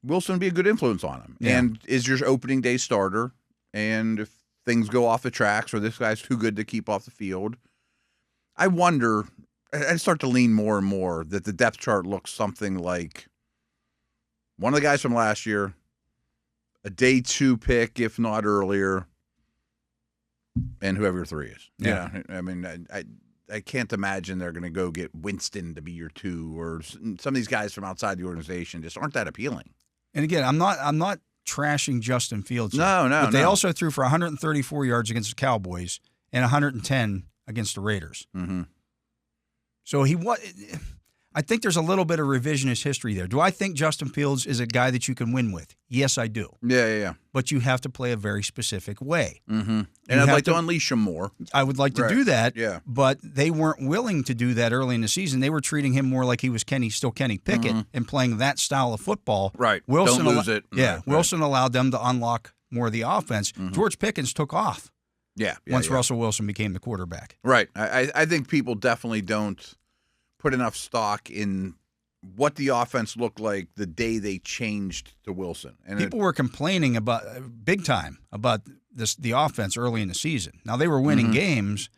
Wilson would be a good influence on him. Yeah. And is your opening day starter. And if things go off the tracks or this guy's too good to keep off the field, I wonder, I start to lean more and more that the depth chart looks something like one of the guys from last year, a day 2 pick, if not earlier, and whoever your 3 is. Yeah. I mean, I can't imagine they're going to go get Winston to be your 2, or some of these guys from outside the organization just aren't that appealing. And again, I'm not trashing Justin Fields. No. But they also threw for 134 yards against the Cowboys and 110 against the Raiders. So I think there's a little bit of revisionist history there. Do I think Justin Fields is a guy that you can win with? Yes, I do. Yeah. But you have to play a very specific way. And I'd like to unleash him more. I would like to do that. Yeah. But they weren't willing to do that early in the season. They were treating him more like he was Kenny Pickett and playing that style of football. Right. Wilson Don't lose it. Yeah. Right. Wilson allowed them to unlock more of the offense. George Pickens took off. Once Russell Wilson became the quarterback. Right. I think people definitely don't put enough stock in what the offense looked like the day they changed to Wilson. And people were complaining about big time about the offense early in the season. Now they were winning games,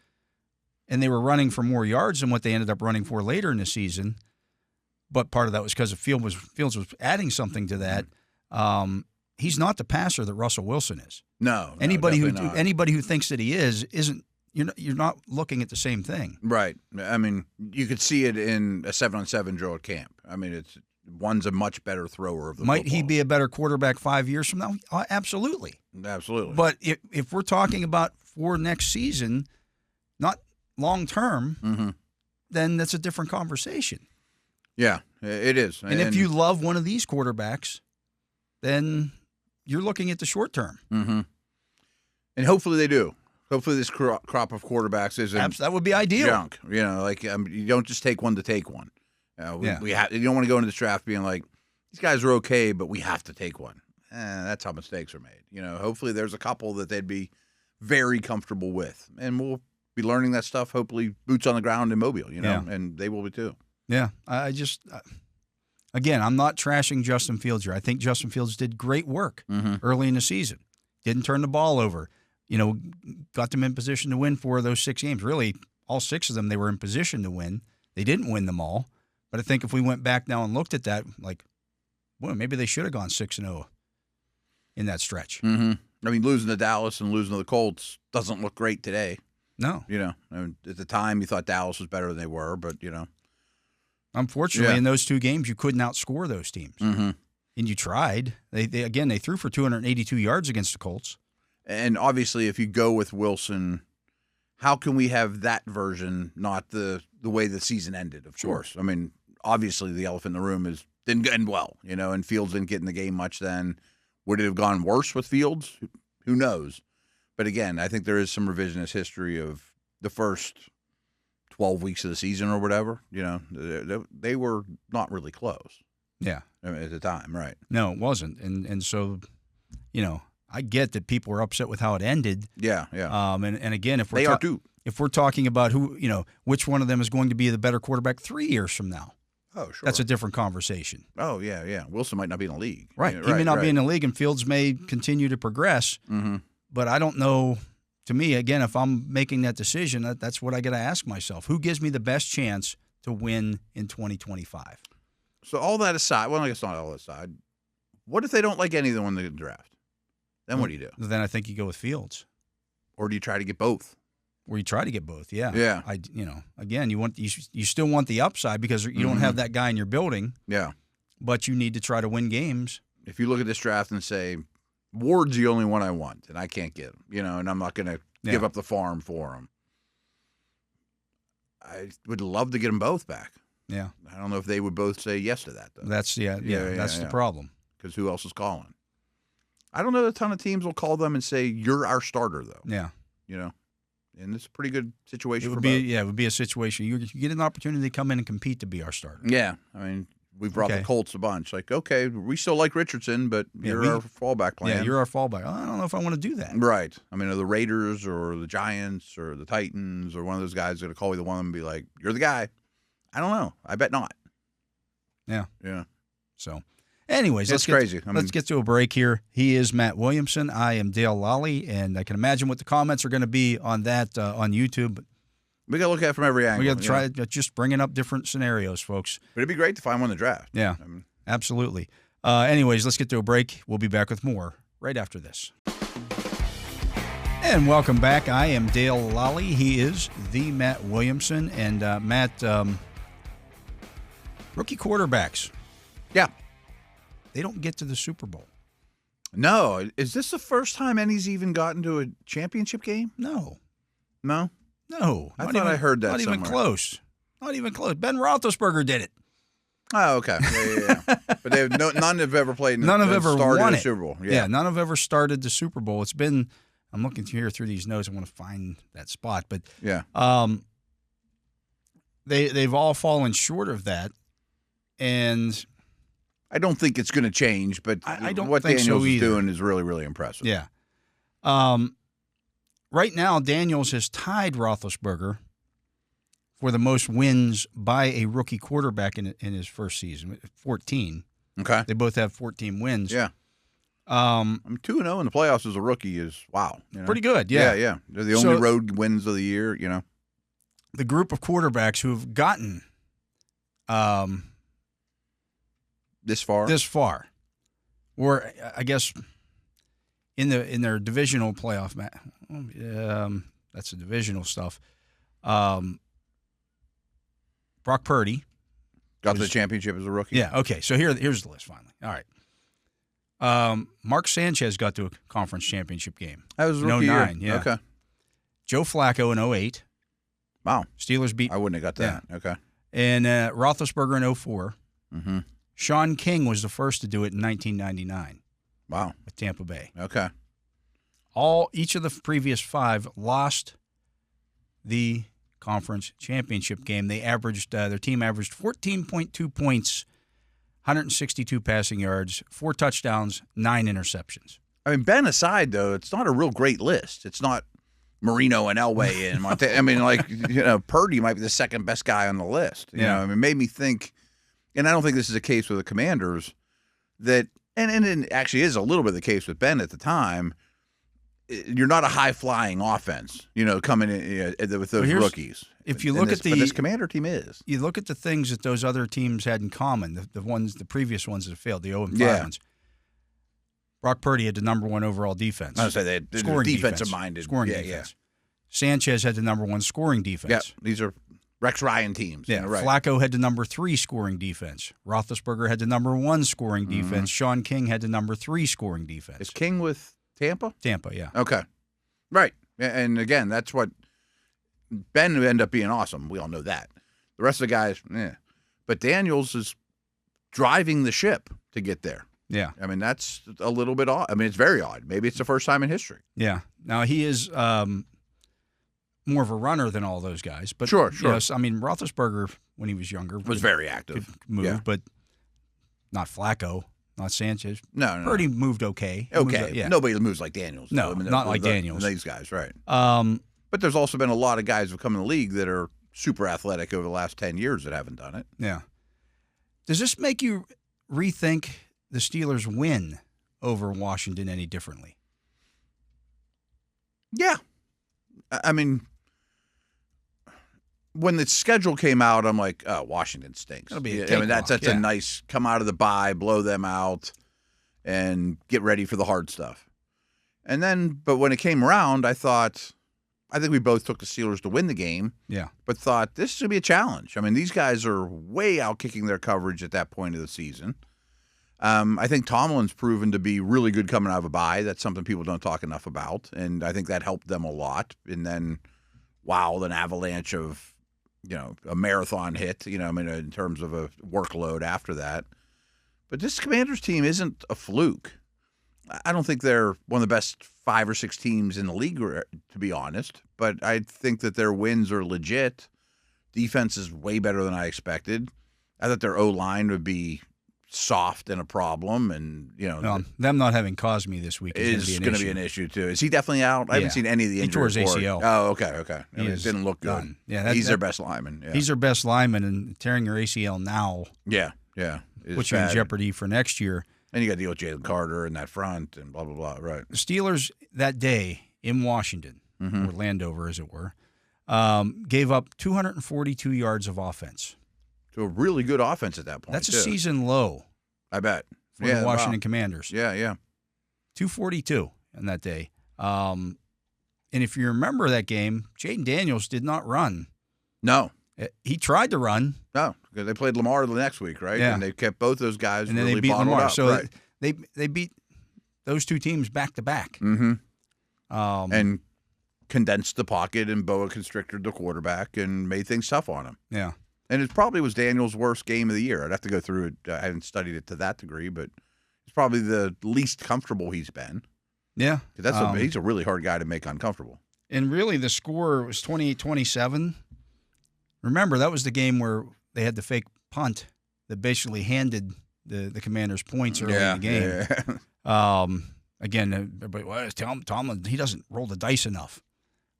and they were running for more yards than what they ended up running for later in the season. But part of that was because Fields was adding something to that. He's not the passer that Russell Wilson is. No, anybody not. who thinks that he isn't. You're not looking at the same thing. Right. I mean, you could see it in a 7-on-7 drill at camp. I mean, one's a much better thrower of the Might football. he be a better quarterback 5 years from now? Absolutely. Absolutely. But if we're talking about for next season, not long term, then that's a different conversation. Yeah, it is. And if you love one of these quarterbacks, then you're looking at the short term. And hopefully they do. Hopefully this crop of quarterbacks isn't that would be ideal. Junk. You don't just take one to take one. You don't want to go into this draft being like, these guys are okay, but we have to take one. That's how mistakes are made. Hopefully there's a couple that they'd be very comfortable with. And we'll be learning that stuff, hopefully boots on the ground in Mobile, and they will be too. Yeah, again, I'm not trashing Justin Fields here. I think Justin Fields did great work early in the season. didn't turn the ball over. Got them in position to win 4 of those 6 games. Really, all 6 of them they were in position to win. They didn't win them all. But I think if we went back now and looked at that, like, boy, maybe they should have gone 6-0 in that stretch. Mm-hmm. I mean, losing to Dallas and losing to the Colts doesn't look great today. No. At the time you thought Dallas was better than they were, but, Unfortunately, in those 2 games, you couldn't outscore those teams. Mm-hmm. And you tried. They threw for 282 yards against the Colts. And obviously, if you go with Wilson, how can we have that version, not the way the season ended, of course? I mean, obviously, the elephant in the room is didn't end well, and Fields didn't get in the game much then. Would it have gone worse with Fields? Who knows? But again, I think there is some revisionist history of the first 12 weeks of the season or whatever. They were not really close. Yeah. At the time, right. No, it wasn't. And so, I get that people are upset with how it ended. Yeah. And again, if we're they are too. If we're talking about which one of them is going to be the better quarterback 3 years from now. Oh, sure. That's a different conversation. Oh, yeah. Wilson might not be in the league. Right. He may not be in the league, and Fields may continue to progress. Mm-hmm. But I don't know. To me, again, if I'm making that decision, that's what I got to ask myself. Who gives me the best chance to win in 2025? So all that aside, well, I guess not all that aside, what if they don't like any of them in the draft? Then what do you do? Then I think you go with Fields. Or do you try to get both? Or you try to get both, yeah. Yeah. Again, you still want the upside because you don't have that guy in your building. Yeah. But you need to try to win games. If you look at this draft and say, Ward's the only one I want, and I can't get him, and I'm not going to give up the farm for him. I would love to get them both back. Yeah. I don't know if they would both say yes to that, though. That's the problem. Because who else is calling? I don't know that a ton of teams will call them and say, you're our starter, though. Yeah. And it's a pretty good situation for both. Yeah, it would be a situation. You get an opportunity to come in and compete to be our starter. Yeah. I mean, we brought the Colts a bunch. Like, okay, we still like Richardson, but you're our fallback plan. Yeah, you're our fallback. I don't know if I want to do that. Right. I mean, are the Raiders or the Giants or the Titans or one of those guys going to call you the one and be like, you're the guy? I don't know. I bet not. Yeah. Yeah. So, anyways, let's get to a break here. He is Matt Williamson. I am Dale Lolley, and I can imagine what the comments are going to be on that on YouTube. We got to look at it from every angle. We got to try just bringing up different scenarios, folks. But it'd be great to find one in the draft. Yeah, absolutely. Anyways, let's get to a break. We'll be back with more right after this. And welcome back. I am Dale Lolley. He is the Matt Williamson. And Matt, rookie quarterbacks. Yeah. They don't get to the Super Bowl. No. Is this the first time any's even gotten to a championship game? No. No? No. I thought I heard that Not somewhere. even close. Not even close. Ben Roethlisberger did it. Oh, okay. Yeah. But none have ever played. None have ever won a Super Bowl. Yeah, none have ever started the Super Bowl. It's been. I'm looking here through these notes. I want to find that spot, but yeah. They've all fallen short of that, and I don't think it's going to change. But I don't what think Daniels so is doing is really, really impressive. Yeah. Right now, Daniels has tied Roethlisberger for the most wins by a rookie quarterback in his first season, 14. Okay. They both have 14 wins. Yeah. I'm 2-0 in the playoffs as a rookie is wow. Pretty good. Yeah. Yeah. They're the only road wins of the year. The group of quarterbacks who have gotten this far, or I guess in their divisional playoff match. That's the divisional stuff. Brock Purdy got to the championship as a rookie. Yeah. Okay. So here's the list finally. All right. Mark Sanchez got to a conference championship game. That was in rookie 09, year. Yeah. Okay. Joe Flacco in 08. Wow. Steelers beat. I wouldn't have got that. Yeah. Okay. And Roethlisberger in 04. Mm-hmm. Sean King was the first to do it in 1999. Wow. With Tampa Bay. Okay. Each of the previous 5 lost the conference championship game. They averaged their team averaged 14.2 points, 162 passing yards, 4 touchdowns, 9 interceptions. I mean, Ben aside, though, it's not a real great list. It's not Marino and Elway and Monte. I mean, Purdy might be the second best guy on the list. You know, I mean, it made me think, and I don't think this is the case with the Commanders, that, and it actually is a little bit the case with Ben at the time, you're not a high-flying offense, coming in with those rookies. If you look but this Commander team is. You look at the things that those other teams had in common, the previous ones that failed, the 0-5 ones. Brock Purdy had the number 1 overall defense. I was going to say they defensive-minded. Scoring defense. Sanchez had the number 1 scoring defense. Yeah, these are Rex Ryan teams. Yeah, right. Flacco had the number 3 scoring defense. Roethlisberger had the number 1 scoring defense. Sean King had the number 3 scoring defense. Is King with Tampa? Tampa, yeah. Okay. Right. And again, that's what Ben would end up being awesome. We all know that. The rest of the guys, But Daniels is driving the ship to get there. Yeah. I mean, that's a little bit odd. I mean, it's very odd. Maybe it's the first time in history. Yeah. Now, he is more of a runner than all those guys. But Sure. I mean, Roethlisberger, when he was younger, was very active. Could move, but not Flacco. Not Sanchez. No. Purdy moved okay. Nobody moves like Daniels. No, not like Daniels. These guys, right. But there's also been a lot of guys who come in the league that are super athletic over the last 10 years that haven't done it. Yeah. Does this make you rethink the Steelers' win over Washington any differently? Yeah. I mean, when the schedule came out, I'm like, oh, Washington stinks. That'll be that's a nice come out of the bye, blow them out, and get ready for the hard stuff. And then, but when it came around, I think we both took the Steelers to win the game. Yeah. But thought this should be a challenge. I mean, these guys are way out kicking their coverage at that point of the season. I think Tomlin's proven to be really good coming out of a bye. That's something people don't talk enough about. And I think that helped them a lot. And then, an avalanche of, a marathon hit, in terms of a workload after that. But this Commanders team isn't a fluke. I don't think they're one of the best 5 or 6 teams in the league, to be honest. But I think that their wins are legit. Defense is way better than I expected. I thought their O-line would be soft and a problem, and them not having Cosme this week is going to be an issue too. Is he definitely out? I haven't seen any of the injuries. He tore his ACL. Oh, okay. It didn't look good. Done. Yeah, he's their best lineman. Yeah. He's their best lineman, and tearing your ACL now, puts you in jeopardy for next year. And you got to deal with Jalen Carter in that front, and blah blah blah. Right. The Steelers that day in Washington, or Landover, as it were, gave up 242 yards of offense. To a really good offense at that point. That's a season low. I bet. For the Washington Commanders. Yeah. 242 on that day. And if you remember that game, Jaden Daniels did not run. No. He tried to run. No, because they played Lamar the next week, right? Yeah. And they kept both those guys and then really they beat Lamar. Up. So right. they beat those two teams back to back. Mm-hmm. And condensed the pocket and boa constricted the quarterback and made things tough on him. Yeah. And it probably was Daniel's worst game of the year. I'd have to go through it. I haven't studied it to that degree, but it's probably the least comfortable he's been. Yeah. He's a really hard guy to make uncomfortable. And really, the score was 28-27. Remember, that was the game where they had the fake punt that basically handed the Commanders points early in the game. Yeah. Again, everybody, Tomlin, he doesn't roll the dice enough.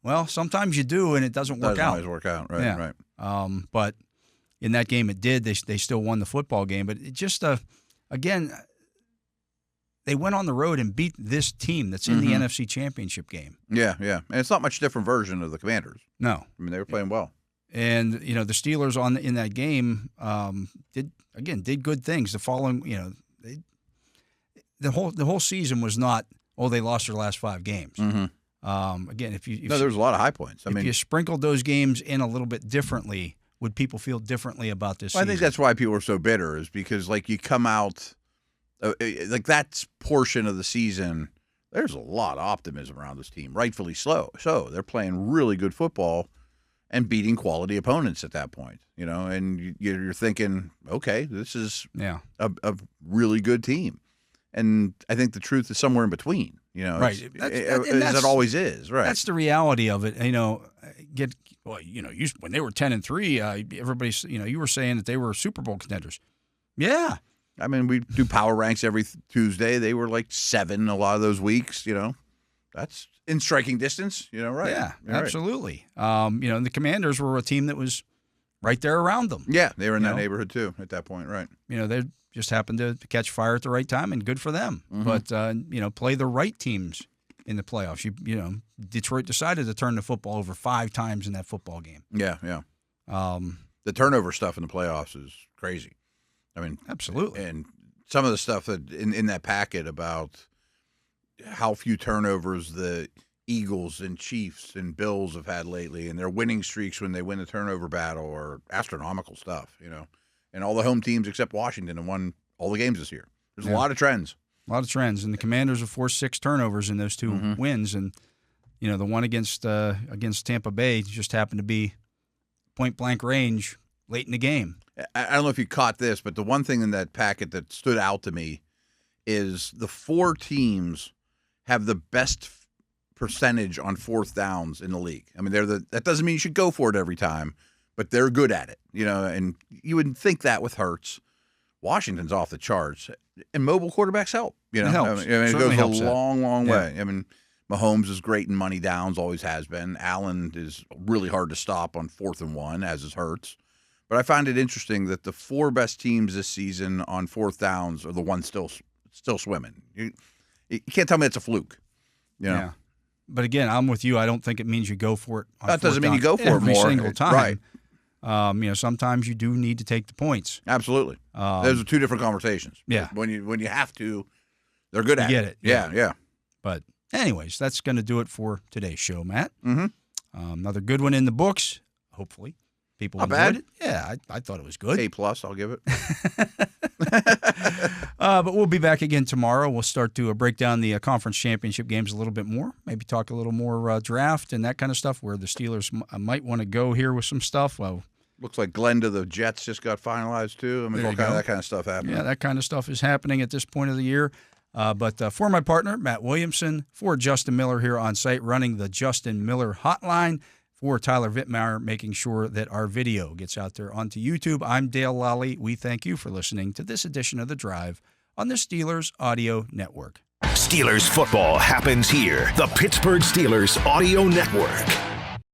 Well, sometimes you do, and it doesn't work out. Doesn't always work out, right? Right. But in that game, it did. They still won the football game. But it just, again, they went on the road and beat this team that's in the NFC Championship game. Yeah. And it's not much different version of the Commanders. No. I mean, they were playing well. And, the Steelers in that game did good things. The following, the whole season was not, they lost their last 5 games. Mm-hmm. Again, there was a lot of high points. If you sprinkled those games in a little bit differently, would people feel differently about this season? I think that's why people are so bitter, is because you come out that portion of the season, there's a lot of optimism around this team, rightfully so. So they're playing really good football and beating quality opponents at that point, and you're thinking, okay, this is a really good team. And I think the truth is somewhere in between, right? As it always is, right? That's the reality of it. When they were 10-3, everybody's, you were saying that they were Super Bowl contenders. Yeah. I mean, we do power ranks every Tuesday. They were like 7 a lot of those weeks, That's in striking distance, right? Yeah, You're absolutely. Right. And the Commanders were a team that was right there around them. Yeah, they were in that neighborhood too at that point, right? They just happened to catch fire at the right time, and good for them. Mm-hmm. But, play the right teams in the playoffs. Detroit decided to turn the football over 5 times in that football game. Yeah. The turnover stuff in the playoffs is crazy. I mean, absolutely. And some of the stuff that in that packet about how few turnovers the Eagles and Chiefs and Bills have had lately, and their winning streaks when they win the turnover battle are astronomical stuff, And all the home teams except Washington have won all the games this year. There's a lot of trends. A lot of trends. And the Commanders have forced 6 turnovers in those 2 wins. And, the one against Tampa Bay just happened to be point-blank range late in the game. I don't know if you caught this, but the one thing in that packet that stood out to me is the 4 teams have the best percentage on 4th downs in the league. I mean, that doesn't mean you should go for it every time, but they're good at it, and you wouldn't think that with Hurts. Washington's off the charts, and mobile quarterbacks help. It helps. It goes a long way. I mean, Mahomes is great in money downs, always has been. Allen is really hard to stop on 4th and 1, as is Hurts. But I find it interesting that the 4 best teams this season on 4th downs are the ones still swimming. You can't tell me it's a fluke. Yeah. But again, I'm with you. I don't think it means you go for it. That doesn't mean you go for it every more. Single time. Right. Sometimes you do need to take the points. Absolutely. Those are 2 different conversations. Yeah. When you have to, they're good at it. You get it. Yeah. But anyways, that's going to do it for today's show, Matt. Mm-hmm. Another good one in the books, hopefully. People Not enjoyed bad. it. Yeah, I thought it was good. A+, I'll give it. But we'll be back again tomorrow. We'll start to break down the conference championship games a little bit more. Maybe talk a little more draft and that kind of stuff, where the Steelers might want to go here with some stuff. Well, looks like Glenn to the Jets just got finalized too. I mean, that kind of stuff happening. Yeah, that kind of stuff is happening at this point of the year. But for my partner, Matt Williamson, for Justin Miller here on site running the Justin Miller hotline, for Tyler Vittmeyer making sure that our video gets out there onto YouTube, I'm Dale Lolley. We thank you for listening to this edition of The Drive on the Steelers Audio Network. Steelers football happens here. The Pittsburgh Steelers Audio Network.